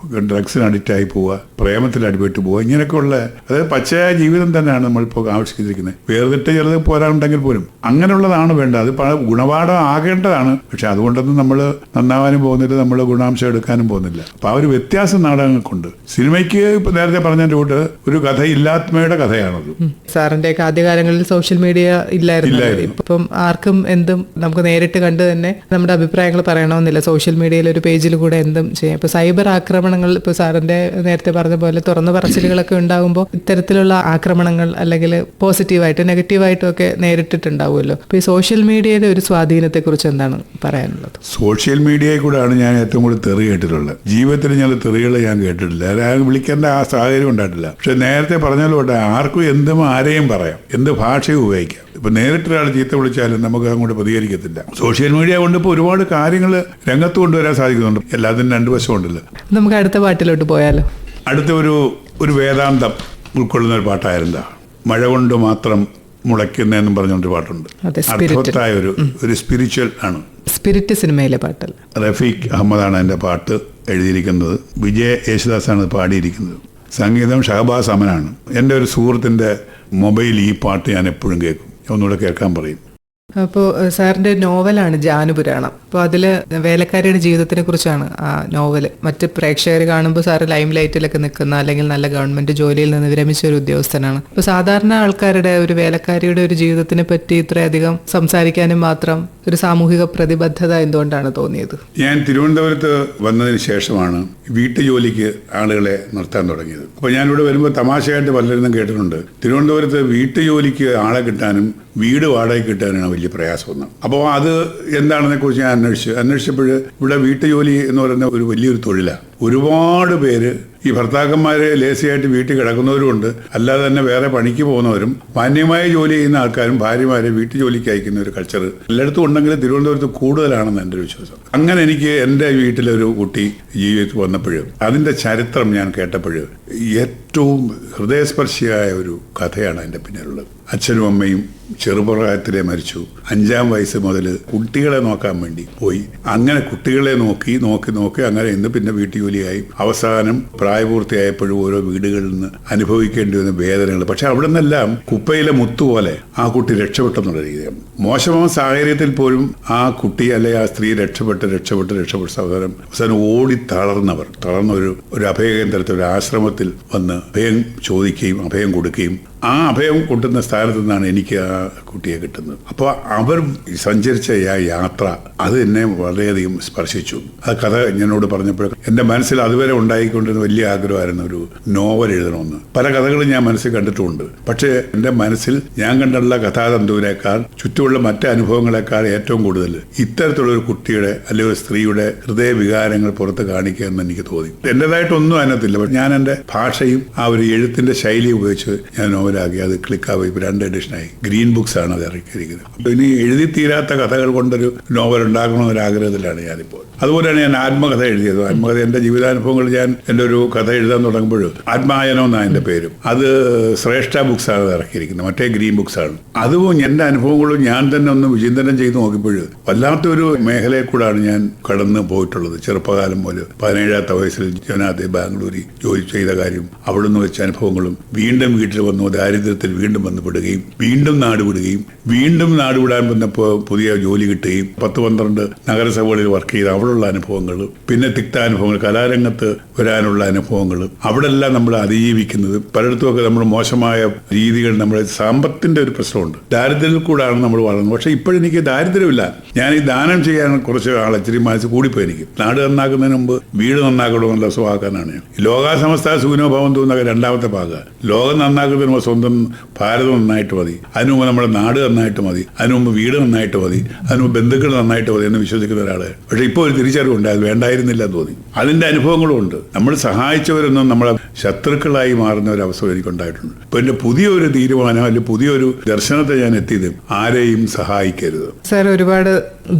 ഡ്രഗ്സിന് അഡിക്റ്റായി പോവുക, പ്രേമത്തിൽ അടിപെട്ട് പോവുക, ഇങ്ങനെയൊക്കെയുള്ള അതായത് പച്ചയായ ജീവിതം തന്നെയാണ് നമ്മളിപ്പോൾ ആവിഷ്കരിച്ചിരിക്കുന്നത്. വേർതിട്ട് ചിലത് പോരാണ്ടെങ്കിൽ പോലും അങ്ങനെയുള്ളതാണ് വേണ്ടത്. അത് ഗുണപാഠം ആകേണ്ടതാണ്. പക്ഷെ അതുകൊണ്ടൊന്നും നമ്മൾ നന്നാവാനും പോകുന്നില്ല, നമ്മൾ ഗുണാംശം എടുക്കാനും പോകുന്നില്ല. അപ്പം ആ ഒരു വ്യത്യാസം നാടകങ്ങൾക്കുണ്ട്. സിനിമയ്ക്ക് ഇപ്പം നേരത്തെ പറഞ്ഞതിൻ്റെ കൂട്ട് ഒരു കഥയില്ലാത്മയുടെ കഥയാണത്. സാറിൻ്റെയൊക്കെ ആദ്യകാലങ്ങളിൽ സോഷ്യൽ മീഡിയ ഇല്ലായിരുന്നു. ഇപ്പം ആർക്കും എന്തും നമുക്ക് നേരിട്ട് കണ്ട് തന്നെ നമ്മുടെ അഭിപ്രായങ്ങൾ പറയണമെന്നില്ല. സോഷ്യൽ മീഡിയയിൽ ഒരു പേജിൽ കൂടെ എന്തും ചെയ്യാം. ഇപ്പോൾ സൈബർ ആക്രമണങ്ങൾ, ഇപ്പോൾ സാറിന്റെ നേരത്തെ പറഞ്ഞ പോലെ തുറന്ന പറച്ചിലുകളൊക്കെ ഉണ്ടാകുമ്പോൾ ഇത്തരത്തിലുള്ള ആക്രമണങ്ങൾ അല്ലെങ്കിൽ പോസിറ്റീവായിട്ടും നെഗറ്റീവായിട്ടും ഒക്കെ നേരിട്ടിട്ടുണ്ടാവുമല്ലോ. അപ്പോൾ ഈ സോഷ്യൽ മീഡിയയുടെ ഒരു സ്വാധീനത്തെക്കുറിച്ച് എന്താണ് പറയാനുള്ളത്? സോഷ്യൽ മീഡിയയിൽ കൂടെയാണ് ഞാൻ ഏറ്റവും കൂടുതൽ തെറി കേട്ടിട്ടുള്ളത്. ജീവിതത്തിൽ ഞാൻ തെറികൾ ഞാൻ കേട്ടിട്ടില്ല. ആരും വിളിക്കേണ്ട ആ സാഹചര്യം ഉണ്ടായിട്ടില്ല. പക്ഷെ നേരത്തെ പറഞ്ഞാലും ആർക്കും എന്തും ആരെയും പറയാം, എന്ത് ഭാഷയും ഉപയോഗിക്കാം. ഇപ്പൊ നേരിട്ടൊരാൾ ചീത്ത വിളിച്ചാലും നമുക്ക് അങ്ങോട്ട് പ്രതികരിക്കത്തില്ല. സോഷ്യൽ മീഡിയ കൊണ്ട് ഇപ്പോൾ ഒരുപാട് കാര്യങ്ങൾ രംഗത്ത് കൊണ്ടുവരാൻ സാധിക്കുന്നുണ്ട്. എല്ലാത്തിനും 2 വശമുണ്ടല്ലോ. നമുക്ക് അടുത്ത പാട്ടിലോട്ട് പോയാലോ? അടുത്ത ഒരു വേദാന്തം ഉൾക്കൊള്ളുന്ന ഒരു പാട്ടായിരുന്നാ. മഴ കൊണ്ട് മാത്രം മുളയ്ക്കുന്നതെന്നും പറഞ്ഞുകൊണ്ടൊരു പാട്ടുണ്ട്. അതെ, Spirit. അർത്ഥവത്തായ ഒരു സ്പിരിച്വൽ ആണ്. സ്പിരിറ്റ് സിനിമയിലെ പാട്ടല്ല. റഫീഖ് അഹമ്മദാണ് എൻ്റെ പാട്ട് എഴുതിയിരിക്കുന്നത്. വിജയ് യേശുദാസാണ് പാടിയിരിക്കുന്നത്. സംഗീതം ഷഹബാസ് അമനാണ്. എൻ്റെ ഒരു സുഹൃത്തിൻ്റെ മൊബൈൽ ഈ പാട്ട് ഞാൻ എപ്പോഴും കേൾക്കും. ഒന്നുകൂടെ കേൾക്കാൻ പറയും. അപ്പോൾ സാറിന്റെ നോവലാണ് ജാനുപുരാണം. അപ്പോൾ അതിൽ വേലക്കാരിയുടെ ജീവിതത്തിനെ കുറിച്ചാണ് ആ നോവൽ. മറ്റ് പ്രേക്ഷകർ കാണുമ്പോൾ സാറ് ലൈം ലൈറ്റിലൊക്കെ നിൽക്കുന്ന അല്ലെങ്കിൽ നല്ല ഗവൺമെന്റ് ജോലിയിൽ നിന്ന് വിരമിച്ച ഒരു ഉദ്യോഗസ്ഥനാണ്. അപ്പോൾ സാധാരണ ആൾക്കാരുടെ ഒരു വേലക്കാരിയുടെ ഒരു ജീവിതത്തിനെ പറ്റി ഇത്രയധികം സംസാരിക്കാനും മാത്രം ഒരു സാമൂഹിക പ്രതിബദ്ധത എന്തുകൊണ്ടാണ് തോന്നിയത്? ഞാൻ തിരുവനന്തപുരത്ത് വന്നതിന് ശേഷമാണ് വീട്ടുജോലിക്ക് ആളുകളെ നിർത്താൻ തുടങ്ങിയത്. അപ്പോൾ ഞാനിവിടെ വരുമ്പോൾ തമാശയായിട്ട് പലരും കേട്ടിട്ടുണ്ട്, തിരുവനന്തപുരത്ത് വീട്ടുജോലിക്ക് ആളെ കിട്ടാനും വീട് വാടകയ്ക്ക് കിട്ടാനാണ് വലിയ പ്രയാസമെന്ന്. അപ്പോൾ അത് എന്താണെന്നെ കുറിച്ച് ഞാൻ അന്വേഷിച്ചപ്പോൾ ഇവിടെ വീട്ടുജോലി എന്ന് പറയുന്ന ഒരു വലിയൊരു തൊഴിലാണ്. ഒരുപാട് പേര് ഈ ഭർത്താക്കന്മാരെ ലേസിയായിട്ട് വീട്ടിൽ കിടക്കുന്നവരുമുണ്ട്, അല്ലാതെ തന്നെ വേറെ പണിക്ക് പോകുന്നവരും മാന്യമായ ജോലി ചെയ്യുന്ന ആൾക്കാരും ഭാര്യമാരെ വീട്ടു ജോലിക്ക് അയക്കുന്ന ഒരു കൾച്ചർ എല്ലായിടത്തും ഉണ്ടെങ്കിൽ തിരുവനന്തപുരത്ത് കൂടുതലാണെന്ന് എൻ്റെ ഒരു വിശ്വാസം. അങ്ങനെ എനിക്ക് എൻ്റെ വീട്ടിലൊരു കുട്ടി ജീവിതത്തിൽ വന്നപ്പോൾ അതിൻ്റെ ചരിത്രം ഞാൻ കേട്ടപ്പോൾ ഏറ്റവും ഹൃദയസ്പർശിയായ ഒരു കഥയാണ് എൻ്റെ പിന്നിലുള്ളത്. അച്ഛനും അമ്മയും ചെറുപ്രായത്തിലെ മരിച്ചു. 5-ാം വയസ്സ് മുതൽ കുട്ടികളെ നോക്കാൻ വേണ്ടി പോയി. അങ്ങനെ കുട്ടികളെ നോക്കി അങ്ങനെ ഇന്ന് പിന്നെ വീട്ടുജോലിയായി. അവസാനം പ്രായപൂർത്തിയായപ്പോഴും ഓരോ വീടുകളിൽ നിന്ന് അനുഭവിക്കേണ്ടി വന്ന വേദനകൾ. പക്ഷെ അവിടെ നിന്നെല്ലാം കുപ്പയിലെ മുത്തുപോലെ ആ കുട്ടി രക്ഷപ്പെട്ടെന്നുള്ള രീതിയാണ്. മോശമായ സാഹചര്യത്തിൽ പോലും ആ കുട്ടി അല്ലെങ്കിൽ ആ സ്ത്രീ രക്ഷപ്പെട്ട് അവസാനം ഓടി തളർന്ന ഒരു അഭയകേന്ദ്രത്തിൽ, ഒരു ആശ്രമത്തിൽ വന്ന് അഭയം ചോദിക്കുകയും അഭയം കൊടുക്കുകയും ആ അഭയം കൊണ്ടുന്ന സ്ഥാനത്ത് നിന്നാണ് എനിക്ക് ആ കുട്ടിയെ കിട്ടുന്നത്. അപ്പോൾ അവർ സഞ്ചരിച്ച ആ യാത്ര അത് എന്നെ വളരെയധികം സ്പർശിച്ചു. ആ കഥ എന്നോട് പറഞ്ഞപ്പോൾ എൻ്റെ മനസ്സിൽ അതുവരെ ഉണ്ടായിക്കൊണ്ടിരുന്ന വലിയ ആഗ്രഹമായിരുന്നു ഒരു നോവൽ എഴുതണമെന്ന്. പല കഥകളും ഞാൻ മനസ്സിൽ കണ്ടിട്ടുമുണ്ട്. പക്ഷേ എൻ്റെ മനസ്സിൽ ഞാൻ കണ്ടുള്ള കഥാതന്തുവിനേക്കാൾ ചുറ്റുമുള്ള മറ്റ് അനുഭവങ്ങളെക്കാൾ ഏറ്റവും കൂടുതൽ ഇത്തരത്തിലുള്ള ഒരു കുട്ടിയുടെ അല്ലെങ്കിൽ ഒരു സ്ത്രീയുടെ ഹൃദയവികാരങ്ങൾ പുറത്ത് കാണിക്കുക എന്ന് എനിക്ക് തോന്നി. എൻ്റെതായിട്ടൊന്നും അതിനകത്തില്ല. പക്ഷെ ഞാൻ എൻ്റെ ഭാഷയും ആ ഒരു എഴുത്തിൻ്റെ ശൈലി ഉപയോഗിച്ച് ഞാൻ നോവലാക്കി. അത് ക്ലിക്കായി. ഇപ്പോൾ 2 എഡിഷനായി. ഗ്രീൻ ബുക്സ് ആണ് അത് ഇറക്കിയിരിക്കുന്നത്. അപ്പോൾ ഇനി എഴുതി തീരാത്ത കഥകൾ കൊണ്ടൊരു നോവൽ ഉണ്ടാക്കണമെന്നൊരു ആഗ്രഹത്തിലാണ് ഞാനിപ്പോൾ. അതുപോലെയാണ് ഞാൻ ആത്മകഥ എഴുതിയത്. ആത്മകഥ എൻ്റെ ജീവിതാനുഭവങ്ങൾ ഞാൻ എൻ്റെ ഒരു കഥ എഴുതാൻ തുടങ്ങുമ്പോൾ ആത്മായനം എന്നാണ് എൻ്റെ പേരും. അത് ശ്രേഷ്ഠ ബുക്സ് ആണ് ഇറക്കിയിരിക്കുന്നത്. മറ്റേ ഗ്രീൻ ബുക്സ് ആണ്. അതും എൻ്റെ അനുഭവങ്ങളും ഞാൻ തന്നെ ഒന്ന് വിചിന്തനം ചെയ്ത് നോക്കിയപ്പോൾ വല്ലാത്തൊരു മേഖലയിൽ കൂടാണ് ഞാൻ കടന്നു പോയിട്ടുള്ളത്. ചെറുപ്പകാലം മുതൽ 17-ാമത്തെ വയസ്സിൽ ജനാദി ബാംഗ്ലൂരിൽ ജോലി ചെയ്ത കാര്യം, അവിടെ നിന്ന് വെച്ച അനുഭവങ്ങളും, വീണ്ടും വീട്ടിൽ വന്നു ദാരിദ്ര്യത്തിൽ വീണ്ടും വന്നുപെടുകയും വീണ്ടും നാട് വിടാൻ വന്നപ്പോൾ പുതിയ ജോലി കിട്ടുകയും 10-12 നഗരസഭകളിൽ വർക്ക് ചെയ്ത് അവിടെയുള്ള അനുഭവങ്ങൾ, പിന്നെ തിക്താനുഭവങ്ങൾ, കലാരംഗത്ത് വരാനുള്ള അനുഭവങ്ങൾ, അവിടെ എല്ലാം നമ്മൾ അതിജീവിക്കുന്നത്. പലയിടത്തുമൊക്കെ നമ്മൾ മോശമായ രീതികൾ, നമ്മുടെ സമ്പത്തിൻ്റെ ഒരു പ്രശ്നമുണ്ട്. ദാരിദ്ര്യത്തിൽ കൂടാണ് നമ്മൾ വളർന്നത്. പക്ഷേ ഇപ്പോഴെനിക്ക് ദാരിദ്ര്യമില്ല. ഞാൻ ഈ ദാനം ചെയ്യാൻ കുറച്ച് ഇച്ചിരി മനസ്സ് കൂടിപ്പോയി. എനിക്ക് നാട് നന്നാക്കുന്നതിന് മുമ്പ് വീട് നന്നാക്കണമെന്നുള്ള സ്വഭാവക്കാരനാണ് ഞാൻ. ലോകാസമസ്ത സുഖിനോ ഭവന്തു എന്നൊക്കെ 2-ാമത്തെ ഭാഗം. ലോകം നന്നാക്കുന്നതിന് മുമ്പ് സ്വന്തം ഭാരതം നന്നായിട്ട് മതി, അതിനു മുമ്പ് നമ്മുടെ നാട് നന്നായിട്ട് മതി, അതിനു മുമ്പ് വീട് നന്നായിട്ട് മതി, അതിനു മുമ്പ് ബന്ധുക്കൾ നന്നായിട്ട് മതി എന്ന് വിശ്വസിക്കുന്ന ഒരാള്. പക്ഷെ ഇപ്പോൾ ഒരു തിരിച്ചറിവുണ്ട്, അത് വേണ്ടായിരുന്നില്ല എന്ന് തോന്നി. അതിൻ്റെ അനുഭവങ്ങളും ഉണ്ട്. നമ്മൾ സഹായിച്ചവരൊന്നും നമ്മളെ ശത്രുക്കളായി മാറുന്ന ഒരു അവസ്ഥ എനിക്കുണ്ടായിട്ടുണ്ട്. ഇപ്പൊ എൻ്റെ പുതിയൊരു തീരുമാനം അല്ലെങ്കിൽ പുതിയൊരു ദർശനത്തെ ഞാൻ എത്തിയത് ആരെയും സഹായിക്കരുത്. സാർ ഒരുപാട്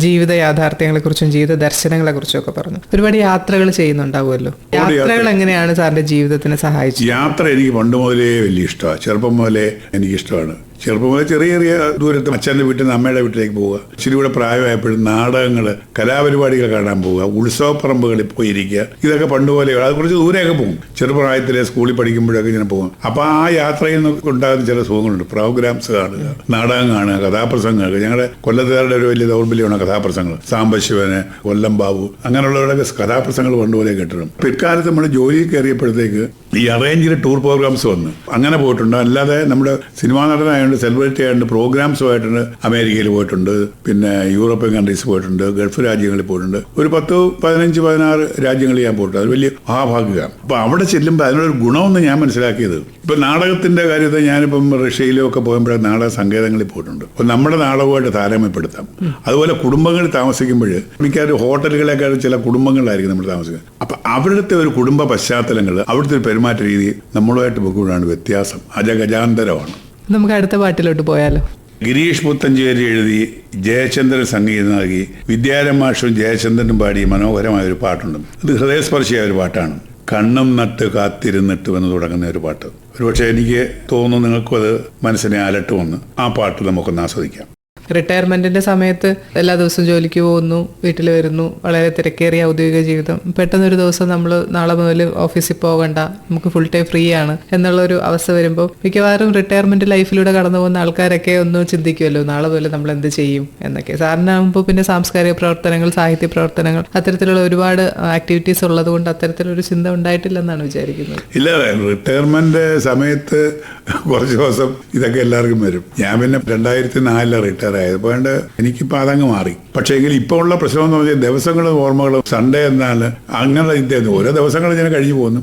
ജീവിത യാഥാർത്ഥ്യങ്ങളെ കുറിച്ചും ജീവിത ദർശനങ്ങളെ കുറിച്ചും ഒക്കെ പറഞ്ഞു. ഒരുപാട് യാത്രകൾ ചെയ്യുന്നുണ്ടാവുമല്ലോ. യാത്രകൾ എങ്ങനെയാണ് സാറിന്റെ ജീവിതത്തിനെ സഹായിച്ചത്? യാത്ര എനിക്ക് പണ്ട് മുതലേ വലിയ ഇഷ്ടമാണ്. ചെറുപ്പം മുതലേ എനിക്കിഷ്ടമാണ്. ചെറുപ്പം മുതൽ ചെറിയ ദൂരത്ത് അച്ഛൻ്റെ വീട്ടിൽ നിന്ന് അമ്മയുടെ വീട്ടിലേക്ക് പോവുക, ഇച്ചിരി കൂടെ പ്രായമായപ്പോഴും നാടകങ്ങൾ, കലാപരിപാടികൾ കാണാൻ പോവുക, ഉത്സവപ്പറമ്പുകളിൽ പോയിരിക്കുക, ഇതൊക്കെ പണ്ടുപോലെ. അത് കുറച്ച് ദൂരെയൊക്കെ പോകും. ചെറുപ്രായത്തിലെ സ്കൂളിൽ പഠിക്കുമ്പോഴൊക്കെ ഇങ്ങനെ പോകും. അപ്പോൾ ആ യാത്രയിൽ നിന്ന് ഉണ്ടാകുന്ന ചില സുഖങ്ങളുണ്ട്. പ്രോഗ്രാംസ് കാണുക, നാടകം കാണുക, കഥാപ്രസംഗങ്ങൾ. ഞങ്ങളുടെ കൊല്ലത്തുകാരുടെ ഒരു വലിയ ദൗർബല്യമാണ് കഥാപ്രസംഗങ്ങൾ. സാംബശിവന്, കൊല്ലം ബാബു, അങ്ങനെയുള്ളവരുടെ കഥാപ്രസംഗങ്ങൾ പണ്ടുപോലെ കേട്ടിട്ടുണ്ട്. പിൽക്കാലത്ത് നമ്മൾ ജോലിയിൽ കയറിയപ്പോഴത്തേക്ക് ഈ അറേഞ്ച്ഡ് ടൂർ പ്രോഗ്രാംസ് വന്ന് അങ്ങനെ പോയിട്ടുണ്ട്. അല്ലാതെ നമ്മുടെ സിനിമാ നടനായതുകൊണ്ട്, സെലിബ്രിറ്റി ആയതുകൊണ്ട് പ്രോഗ്രാംസുമായിട്ടുണ്ട്. അമേരിക്കയിൽ പോയിട്ടുണ്ട്, പിന്നെ യൂറോപ്യൻ കൺട്രീസ് പോയിട്ടുണ്ട്, ഗൾഫ് രാജ്യങ്ങളിൽ പോയിട്ടുണ്ട്. ഒരു 10-15-16 രാജ്യങ്ങളിൽ ഞാൻ പോയിട്ടുണ്ട്. അത് വലിയ മഹാഭാഗ്യമാണ്. അപ്പോൾ അവിടെ ചെല്ലുമ്പോൾ അതിനൊരു ഗുണമെന്ന് ഞാൻ മനസ്സിലാക്കിയത്, ഇപ്പം നാടകത്തിൻ്റെ കാര്യത്തിൽ ഞാനിപ്പം റഷ്യയിലും ഒക്കെ പോകുമ്പോഴേ നാടക സങ്കേതങ്ങളിൽ പോയിട്ടുണ്ട്. അപ്പോൾ നമ്മുടെ നാടകമായിട്ട് താരതമ്യപ്പെടുത്താം. അതുപോലെ കുടുംബങ്ങളിൽ താമസിക്കുമ്പോൾ മിക്കവാറും ഹോട്ടലുകളെക്കാളും ചില കുടുംബങ്ങളിലായിരിക്കും നമ്മൾ താമസിക്കുന്നത്. അപ്പം അവിടുത്തെ ഒരു കുടുംബ പശ്ചാത്തലങ്ങൾ, അവിടുത്തെ ഒരു പെരുമാറ്റ രീതി നമ്മളുമായിട്ട് പോകുമ്പോഴാണ് വ്യത്യാസം. അജഗജാന്തരമാണ്. നമുക്ക് അടുത്ത പാട്ടിലോട്ട് പോയാലോ? ഗിരീഷ് പുത്തഞ്ചേരി എഴുതി ജയചന്ദ്രൻ സംഗീതം നൽകി വിദ്യാരംഭ മാഷും ജയചന്ദ്രനും പാടിയ മനോഹരമായ ഒരു പാട്ടുണ്ട്. ഇത് ഹൃദയസ്പർശിയായ ഒരു പാട്ടാണ്. കണ്ണും നട്ട് കാത്തിരുന്നിട്ട് എന്ന് തുടങ്ങുന്ന ഒരു പാട്ട്. ഒരുപക്ഷെ എനിക്ക് തോന്നുന്നു നിങ്ങൾക്കും അത് മനസ്സിനെ അലട്ടുമെന്ന്. ആ പാട്ട് നമുക്കൊന്ന് ആസ്വദിക്കാം. റിട്ടയർമെന്റിന്റെ സമയത്ത് എല്ലാ ദിവസവും ജോലിക്ക് പോകുന്നു, വീട്ടിൽ വരുന്നു, വളരെ തിരക്കേറിയ ഔദ്യോഗിക ജീവിതം. പെട്ടെന്നൊരു ദിവസം നമ്മൾ നാളെ മുതൽ ഓഫീസിൽ പോകണ്ട, നമുക്ക് ഫുൾ ടൈം ഫ്രീ ആണ് എന്നുള്ളൊരു അവസ്ഥ വരുമ്പോൾ മിക്കവാറും റിട്ടയർമെന്റ് ലൈഫിലൂടെ കടന്നു പോകുന്ന ആൾക്കാരൊക്കെ ഒന്ന് ചിന്തിക്കുമല്ലോ, നാളെ മുതൽ നമ്മൾ എന്ത് ചെയ്യും എന്നൊക്കെ. സാറിനാകുമ്പോൾ പിന്നെ സാംസ്കാരിക പ്രവർത്തനങ്ങൾ, സാഹിത്യ പ്രവർത്തനങ്ങൾ, അത്തരത്തിലുള്ള ഒരുപാട് ആക്ടിവിറ്റീസ് ഉള്ളത് കൊണ്ട് അത്തരത്തിലൊരു ചിന്ത ഉണ്ടായിട്ടില്ലെന്നാണ് വിചാരിക്കുന്നത്. ഇല്ല, റിട്ടയർമെന്റ് സമയത്ത് കുറച്ച് ദിവസം ഇതൊക്കെ എല്ലാവർക്കും വരും. ഞാൻ പിന്നെ 2004 റിട്ടയർ ആയത്. അതുകൊണ്ട് എനിക്കിപ്പോൾ അതങ്ങ് മാറി. പക്ഷേ എങ്കിൽ ഇപ്പോൾ ഉള്ള പ്രശ്നം എന്ന് പറഞ്ഞാൽ ദിവസങ്ങളും ഓർമ്മകളും സൺഡേ എന്നാൽ അങ്ങനെ ഇദ്ദേഹം ഓരോ ദിവസങ്ങൾ ഇങ്ങനെ കഴിഞ്ഞു പോകുന്നു.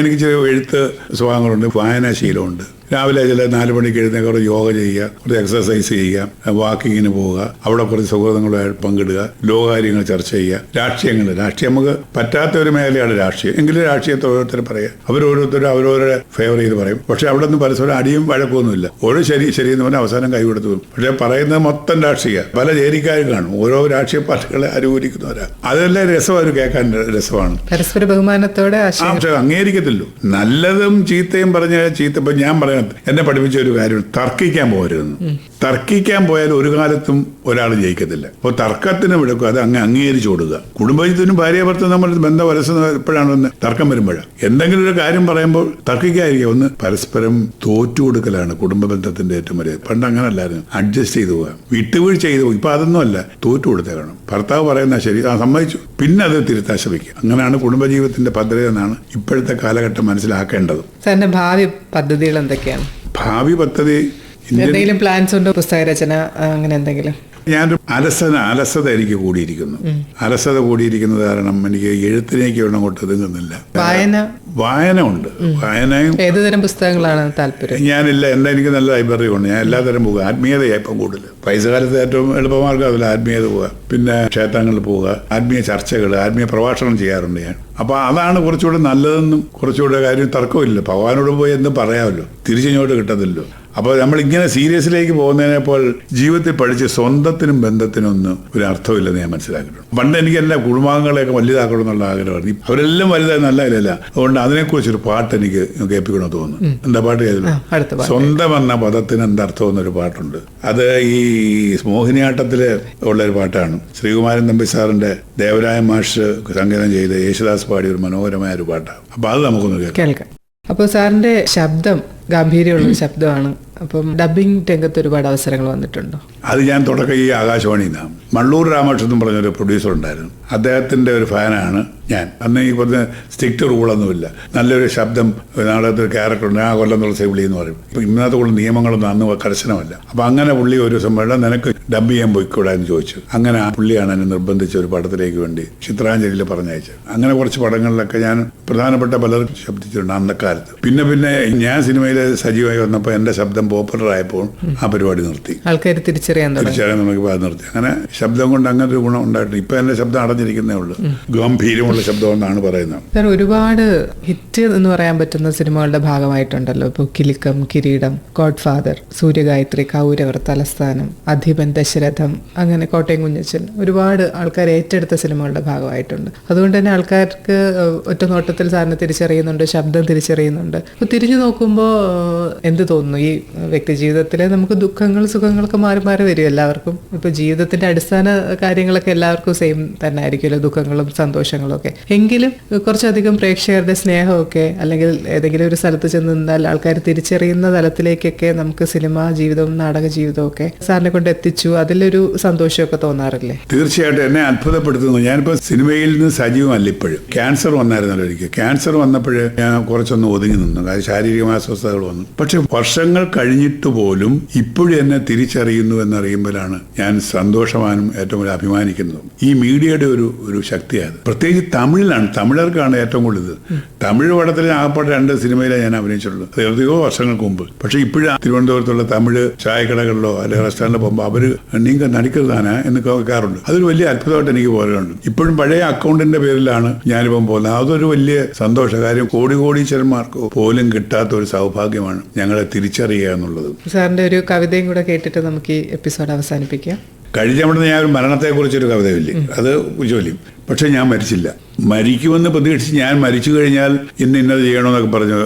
എനിക്ക് ചെറിയ എഴുത്ത് സ്വഭാവങ്ങളുണ്ട്, വായനാശീലമുണ്ട്. രാവിലെ ചില 4 മണിക്ക് എഴുന്നേൽക്കുക, കുറച്ച് യോഗ ചെയ്യുക, കുറച്ച് എക്സസൈസ് ചെയ്യുക, വാക്കിങ്ങിന് പോവുക, അവിടെ കുറച്ച് സൗഹൃദങ്ങളുമായി പങ്കിടുക, ലോകകാര്യങ്ങൾ ചർച്ച ചെയ്യുക. രാഷ്ട്രീയം നമുക്ക് പറ്റാത്ത ഒരു മേഖലയാണ് രാഷ്ട്രീയം. എങ്കിലും രാഷ്ട്രീയത്തെ ഓരോരുത്തരും പറയാം, അവരോരോരുത്തരും അവരവരുടെ ഫേവർ ചെയ്ത് പറയും. പക്ഷെ അവിടെ നിന്ന് പരസ്പരം അടിയും വഴക്കൊന്നുമില്ല. ഓരോ ശരിയെന്ന് പറഞ്ഞാൽ അവസാനം കൈകൊടുത്തു പോകും. പക്ഷെ പറയുന്നത് മൊത്തം രാഷ്ട്രീയ, പല ചേരിക്കാരും കാണും, ഓരോ രാഷ്ട്രീയ പാർട്ടികളെ അനുകൂലിക്കുന്നവരാണ്. അതെല്ലാം രസമാണ്, കേൾക്കാൻ രസമാണ്. പരസ്പര ബഹുമാനത്തോടെ അംഗീകരിക്കത്തില്ലോ. നല്ലതും ചീത്തയും പറഞ്ഞ ചീത്ത. ഇപ്പം ഞാൻ പറയാം, എന്നെ പഠിപ്പിച്ച ഒരു കാര്യം, തർക്കിക്കാൻ പോകരുതെന്ന്. തർക്കിക്കാൻ പോയാൽ ഒരു കാലത്തും ഒരാൾ ജയിക്കത്തില്ല. അപ്പോൾ തർക്കത്തിന് വിടക്കും, അത് അംഗീകരിച്ചു കൊടുക്കുക. കുടുംബജീവിതത്തിനും ഭാര്യാഭർത്തം നമ്മൾ ബന്ധം വരസുന്നത് എപ്പോഴാണ്? തർക്കം വരുമ്പോഴാണ്. എന്തെങ്കിലും ഒരു കാര്യം പറയുമ്പോൾ തർക്കിക്കാതിരിക്കുക. ഒന്ന് പരസ്പരം തോറ്റു കൊടുക്കലാണ് കുടുംബ ബന്ധത്തിന്റെ ഏറ്റവും വലിയ. പണ്ട് അങ്ങനെ അല്ലായിരുന്നു, അഡ്ജസ്റ്റ് ചെയ്തു പോകാം, വിട്ടുവീഴ്ച ചെയ്തു പോകും. ഇപ്പൊ അതൊന്നും അല്ല, തോറ്റു കൊടുത്തേക്കണം. ഭർത്താവ് പറയുന്ന ശരി, സമ്മതിച്ചു, പിന്നെ അത് തിരുത്താൻ ശ്രമിക്കുക. അങ്ങനെയാണ് കുടുംബജീവിതത്തിന്റെ പദ്ധതി എന്നാണ് ഇപ്പോഴത്തെ കാലഘട്ടം മനസ്സിലാക്കേണ്ടത്. സാറിന്റെ ഭാവി പദ്ധതികൾ എന്തൊക്കെയാണ്? ഭാവി പദ്ധതി എന്തെങ്കിലും പ്ലാൻസ് ഉണ്ടോ? പുസ്തക രചന, അങ്ങനെ എന്തെങ്കിലും? ഞാനൊരു അലസത എനിക്ക് കൂടിയിരിക്കുന്നു. അലസത കൂടിയിരിക്കുന്നത് കാരണം എനിക്ക് എഴുത്തിലേക്ക് അങ്ങോട്ട് ഒതുങ്ങുന്നില്ല. വായന ഉണ്ട്. വായനയും ഏതുതരം പുസ്തകങ്ങളാണ് താല്പര്യം? ഞാനില്ല, എനിക്ക് നല്ല ലൈബ്രറി ഉണ്ട്. ഞാൻ എല്ലാതരം പോകുക. ആത്മീയതയാണ് ഇപ്പം കൂടുതൽ. പൈസ കാലത്ത് ഏറ്റവും എളുപ്പമാർഗ്ഗം അതിൽ ആത്മീയത പോവുക, പിന്നെ ക്ഷേത്രങ്ങളിൽ പോവുക, ആത്മീയ ചർച്ചകൾ, ആത്മീയ പ്രഭാഷണം ചെയ്യാറുണ്ട് ഞാൻ. അപ്പോൾ അതാണ് കുറച്ചുകൂടെ നല്ലതെന്നും കുറച്ചുകൂടെ കാര്യം. തർക്കമില്ല, ഭഗവാനോട് പോയി എന്തും പറയാമല്ലോ, തിരിച്ചിങ്ങോട്ട് കിട്ടത്തില്ലോ. അപ്പോൾ നമ്മളിങ്ങനെ സീരിയസിലേക്ക് പോകുന്നതിനേപ്പോൾ ജീവിതത്തിൽ പഠിച്ച് സ്വന്തത്തിനും ബന്ധത്തിനൊന്നും ഒരു അർത്ഥമില്ലെന്ന് ഞാൻ മനസ്സിലാക്കിയിട്ടുണ്ട്. പണ്ട് എനിക്ക് എല്ലാ കുടുംബാംഗങ്ങളെയൊക്കെ വലുതാക്കണം എന്നുള്ള ആഗ്രഹമായിരുന്നു. അവരെല്ലാം വലുതായി നല്ല ഇല്ല. അതുകൊണ്ട് അതിനെക്കുറിച്ചൊരു പാട്ട് എനിക്ക് കേൾപ്പിക്കണമെന്ന് തോന്നുന്നു. എന്താ പാട്ട് കേൾക്കുന്നു? സ്വന്തം എന്ന പദത്തിന് എന്തർത്ഥം എന്നൊരു പാട്ടുണ്ട്. അത് ഈ മോഹിനിയാട്ടത്തിൽ ഉള്ളൊരു പാട്ടാണ്. ശ്രീകുമാരൻ തമ്പി സാറിന്റെ ദേവരായ മാഷ് സംഗീതം ചെയ്ത് യേശുദാസ് പാടിയ ഒരു മനോഹരമായ ഒരു പാട്ടാണ്. അപ്പോൾ അത് നമുക്കൊന്ന് കേൾക്കാം. അപ്പോൾ സാറിന്റെ ശബ്ദം ഗാംഭീര്യമുള്ള ശബ്ദമാണ്. അപ്പം ഡബിങ് രംഗത്ത് ഒരുപാട് അവസരങ്ങൾ വന്നിട്ടുണ്ടോ? അത് ഞാൻ തുടക്കം ഈ ആകാശവാണിയിൽ നിന്നാണ്. മള്ളൂർ രാമകൃഷ്ണൻ എന്ന് പറഞ്ഞൊരു പ്രൊഡ്യൂസർ ഉണ്ടായിരുന്നു. അദ്ദേഹത്തിൻ്റെ ഒരു ഫാനാണ് ഞാൻ. അന്ന് ഈ പറഞ്ഞ സ്ട്രിക്റ്റ് റൂളൊന്നുമില്ല. നല്ലൊരു ശബ്ദം, നാടകത്തിൽ ക്യാരക്ടറുണ്ട്, ആ കൊല്ലം തുളസി വിളി എന്ന് പറയും. ഇപ്പം ഇന്നത്തെ കൂടുതൽ നിയമങ്ങളൊന്നും അന്ന് കർശനമല്ല. അപ്പം അങ്ങനെ പുള്ളി ഒരു സമയം നിനക്ക് ഡബ് ചെയ്യാൻ പോയിക്കൂടാ എന്ന് ചോദിച്ചു. അങ്ങനെ ആ പുള്ളിയാണ് എന്നെ നിർബന്ധിച്ച ഒരു പടത്തിലേക്ക് വേണ്ടി ചിത്രാഞ്ജലിയിൽ പറഞ്ഞയച്ചത്. അങ്ങനെ കുറച്ച് പടങ്ങളിലൊക്കെ ഞാൻ പ്രധാനപ്പെട്ട പലർക്കും ശബ്ദിച്ചിട്ടുണ്ട് അന്നക്കാലത്ത്. പിന്നെ ഞാൻ സിനിമയിൽ സജീവമായി വന്നപ്പോൾ എൻ്റെ ശബ്ദം പോപ്പുലർ ആയപ്പോൾ ആ പരിപാടി നിർത്തി. ആൾക്കാർ തിരിച്ചറിയാൻ നോക്കിയപ്പോൾ അത് നിർത്തി. അങ്ങനെ ശബ്ദം കൊണ്ട് അങ്ങനെ ഒരു ഗുണം ഉണ്ടായിട്ടുണ്ട്. ഇപ്പൊ എന്റെ ശബ്ദം അടഞ്ഞിരിക്കുന്നേ ഉള്ളൂ. ഗംഭീരമുള്ള ശബ്ദം എന്നാണ് പറയുന്നത്. സാർ, ഒരുപാട് ഹിറ്റ് എന്ന് പറയാൻ പറ്റുന്ന സിനിമകളുടെ ഭാഗമായിട്ടുണ്ടല്ലോ. ഇപ്പോൾ കിലുക്കം, കിരീടം, ഗോഡ് ഫാദർ, സൂര്യഗായത്രി, കൗരവർ, തലസ്ഥാനം, അധിപൻ, ദശരഥം, അങ്ങനെ കോട്ടയം കുഞ്ഞച്ചൻ, ഒരുപാട് ആൾക്കാർ ഏറ്റെടുത്ത സിനിമകളുടെ ഭാഗമായിട്ടുണ്ട്. അതുകൊണ്ട് തന്നെ ആൾക്കാർക്ക് ഒറ്റ നോട്ടത്തിൽ സാറിനെ തിരിച്ചറിയുന്നുണ്ട്, ശബ്ദം തിരിച്ചറിയുന്നുണ്ട്. അപ്പോൾ തിരിഞ്ഞു നോക്കുമ്പോൾ എന്ത് തോന്നുന്നു? ഈ വ്യക്തി ജീവിതത്തിൽ നമുക്ക് ദുഃഖങ്ങൾ സുഖങ്ങളൊക്കെ മാറി മാറി വരും എല്ലാവർക്കും. ഇപ്പോൾ ജീവിതത്തിന്റെ അടിസ്ഥാന കാര്യങ്ങളൊക്കെ എല്ലാവർക്കും സെയിം തന്നെ ആയിരിക്കുമല്ലോ, ദുഃഖങ്ങളും സന്തോഷങ്ങളും ഒക്കെ. എങ്കിലും കുറച്ചധികം പ്രേക്ഷകരുടെ സ്നേഹമൊക്കെ, അല്ലെങ്കിൽ ഏതെങ്കിലും ഒരു സ്ഥലത്ത് ചെന്ന് നിന്നാൽ ആൾക്കാർ തിരിച്ചറിയുന്ന തലത്തിലേക്കൊക്കെ നമുക്ക് സിനിമാ ജീവിതവും നാടക ജീവിതവും ഒക്കെ സാറിനെ കൊണ്ട് എത്തിച്ചു. അതിലൊരു സന്തോഷമൊക്കെ തോന്നാറില്ലേ? തീർച്ചയായിട്ടും എന്നെ അത്ഭുതപ്പെടുത്തുന്നു. ഞാനിപ്പോൾ സിനിമയിൽ നിന്ന് സജീവമല്ല. ഇപ്പോഴും ക്യാൻസർ വന്നായിരുന്നല്ലോ എനിക്ക്. ക്യാൻസർ വന്നപ്പോൾ ഞാൻ കുറച്ചൊന്ന് ഒതുങ്ങി നിന്നു, കാര്യം ശാരീരികമായ അസ്വസ്ഥതകൾ വന്നു. പക്ഷെ വർഷങ്ങൾ കഴിഞ്ഞിട്ട് പോലും ഇപ്പോഴും എന്നെ തിരിച്ചറിയുന്നു എന്നറിയുമ്പോഴാണ് ഞാൻ സന്തോഷവാനും ഏറ്റവും കൂടുതൽ അഭിമാനിക്കുന്നതും. ഈ മീഡിയയുടെ ഒരു ശക്തിയാണ്. പ്രത്യേകിച്ച് തമിഴിലാണ്, തമിഴർക്കാണ് ഏറ്റവും കൂടുതൽ. തമിഴ് പടത്തിൽ ആകപ്പാട് 2 സിനിമയിലെ ഞാൻ അഭിനയിച്ചിട്ടുള്ളൂ, എത്രയോ വർഷങ്ങൾക്ക് മുമ്പ്. പക്ഷെ ഇപ്പോഴും തിരുവനന്തപുരത്തുള്ള തമിഴ് ചായക്കടകളിലോ അല്ലെങ്കിൽ റെസ്റ്റോറൻറ്റിലോ പോകുമ്പോൾ അവർ നീങ്ക നടിക്കുന്നതാനാ എന്ന് കേൾക്കാറുണ്ട്. അതൊരു വലിയ അത്ഭുതമായിട്ട് എനിക്ക് പോലുണ്ട്. ഇപ്പോഴും പഴയ അക്കൗണ്ടിന്റെ പേരിലാണ് ഞാനിപ്പം പോകുന്നത്. അതൊരു വലിയ സന്തോഷകാര്യം. കോടീശ്വരന്മാർക്ക് പോലും കിട്ടാത്ത ഒരു സൗഭാഗ്യമാണ് ഞങ്ങളെ തിരിച്ചറിയുക എന്നുള്ളത്. സാറിന്റെ ഒരു കവിതയും കൂടെ കേട്ടിട്ട് നമുക്ക് ഈ എപ്പിസോഡ് അവസാനിപ്പിക്കാം. കഴിഞ്ഞവിടുന്ന് ഞാൻ ഒരു മരണത്തെക്കുറിച്ചൊരു കവിത ചൊല്ലി, അത് ചൊല്ലി. പക്ഷെ ഞാൻ മരിച്ചില്ല. മരിക്കുമെന്ന് പ്രതീക്ഷിച്ച് ഞാൻ മരിച്ചു കഴിഞ്ഞാൽ ഇന്നത് ചെയ്യണമെന്നൊക്കെ പറഞ്ഞു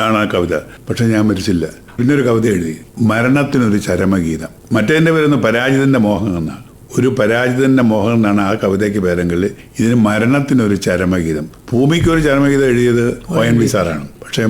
ആണ് ആ കവിത. പക്ഷെ ഞാൻ മരിച്ചില്ല. പിന്നെ ഒരു കവിത എഴുതി, മരണത്തിനൊരു ചരമഗീതം. മറ്റേതിൻ്റെ പേരൊന്ന് പരാജിതന്റെ മോഹം എന്നാണ്. ഒരു പരാജിതന്റെ മോഹം എന്നാണ് ആ കവിതയ്ക്ക് പേരെങ്കിൽ ഇതിന് മരണത്തിനൊരു ചരമഗീതം. ഭൂമിക്കൊരു ചരമഗീതം എഴുതിയത് ONV സാറാണ്. പക്ഷെ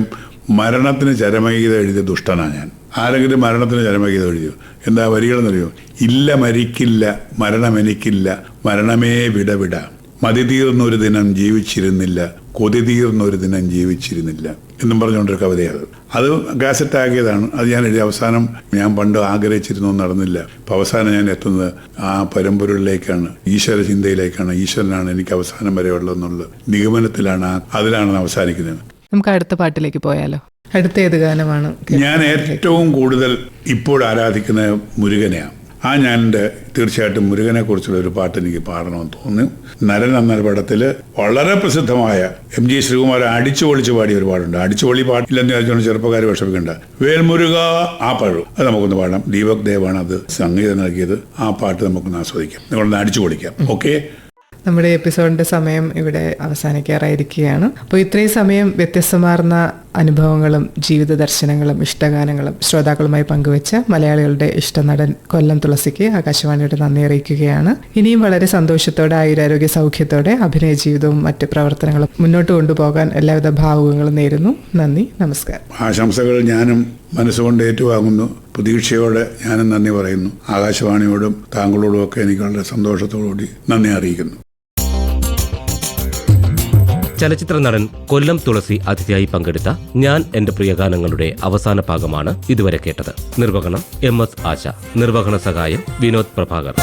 മരണത്തിന് ചരമഗീതം എഴുതിയ ദുഷ്ടനാണ് ഞാൻ. ആരെങ്കിലും മരണത്തിന് ചരമഗീതം എഴുതിയോ? എന്താ വരികളെന്നറിയോ? ഇല്ല മരിക്കില്ല, മരണമെനിക്കില്ല, മരണമേ വിടവിട, മതി തീർന്നൊരു ദിനം ജീവിച്ചിരുന്നില്ല, കൊതി തീർന്നൊരു ദിനം ജീവിച്ചിരുന്നില്ല എന്നും പറഞ്ഞുകൊണ്ടൊരു കവിതയാണ്. അത് കാസറ്റാക്കിയതാണ്. അത് ഞാൻ എഴുതി. അവസാനം ഞാൻ പണ്ട് ആഗ്രഹിച്ചിരുന്നു, നടന്നില്ല. അപ്പം അവസാനം ഞാൻ എത്തുന്നത് ആ പരമ്പൊരുളിലേക്കാണ്, ഈശ്വര ചിന്തയിലേക്കാണ്. ഈശ്വരനാണ് എനിക്ക് അവസാനം വരെ ഉള്ളതെന്നുള്ള നിഗമനത്തിലാണ്, അതിലാണ് അവസാനിക്കുന്നത്. നമുക്ക് അടുത്ത പാട്ടിലേക്ക് പോയാലോ? അടുത്ത ഏത് ഗാനമാണ്? ഞാൻ ഏറ്റവും കൂടുതൽ ഇപ്പോൾ ആരാധിക്കുന്ന മുരുകനെയാണ്. ഞാൻ തീർച്ചയായിട്ടും മുരുകനെ കുറിച്ചുള്ള ഒരു പാട്ട് എനിക്ക് പാടണമെന്ന് തോന്നി. നരൻ എന്ന പടത്തിൽ വളരെ പ്രസിദ്ധമായ MG ശ്രീകുമാരൻ അടിച്ചു പൊളിച്ച് പാടിയ ഒരു പാടുണ്ട്. അടിച്ചുപൊളി പാട്ടില്ലെന്ന് വിചാരിച്ചുകൊണ്ട് ചെറുപ്പക്കാർ വിഷമിക്കണ്ട. വേൽമുരുക ആ പാടും, അത് നമുക്കൊന്ന് പാടാം. ദീപക് ദേവാണ് അത് സംഗീതം നൽകിയത്. ആ പാട്ട് നമുക്കൊന്ന് ആസ്വദിക്കാം, നിങ്ങളൊന്ന് അടിച്ചു പൊളിക്കാം. ഓക്കെ, നമ്മുടെ എപ്പിസോഡിന്റെ സമയം ഇവിടെ അവസാനിക്കാറായിരിക്കുകയാണ്. അപ്പോൾ ഇത്രയും സമയം വ്യത്യസ്തമാർന്ന അനുഭവങ്ങളും ജീവിത ദർശനങ്ങളും ഇഷ്ടഗാനങ്ങളും ശ്രോതാക്കളുമായി പങ്കുവെച്ച മലയാളികളുടെ ഇഷ്ടനടൻ കൊല്ലം തുളസിക്ക് ആകാശവാണിയുടെ നന്ദി അറിയിക്കുകയാണ്. ഇനിയും വളരെ സന്തോഷത്തോടെ ആയുരാരോഗ്യ സൗഖ്യത്തോടെ അഭിനയ ജീവിതവും മറ്റ് പ്രവർത്തനങ്ങളും മുന്നോട്ട് കൊണ്ടുപോകാൻ എല്ലാവിധ ഭാവുകങ്ങളും നേരുന്നു. നന്ദി, നമസ്കാരം. ആശംസകൾ ഞാനും മനസ്സുകൊണ്ട് ഏറ്റുവാങ്ങുന്നു. പ്രതീക്ഷയോടെ ഞാനും നന്ദി പറയുന്നു. ആകാശവാണിയോടും താങ്കളോടും ഒക്കെ എനിക്ക് വളരെ സന്തോഷത്തോടുകൂടി നന്ദി അറിയിക്കുന്നു. ചലച്ചിത്ര നടൻ കൊല്ലം തുളസി അതിഥിയായി പങ്കെടുത്ത ഞാൻ എന്റെ പ്രിയഗാനങ്ങളുടെ അവസാന ഭാഗമാണ് ഇതുവരെ കേട്ടത്. നിർവഹണം MS ആശ, നിർവഹണ സഹായം വിനോദ് പ്രഭാകർ.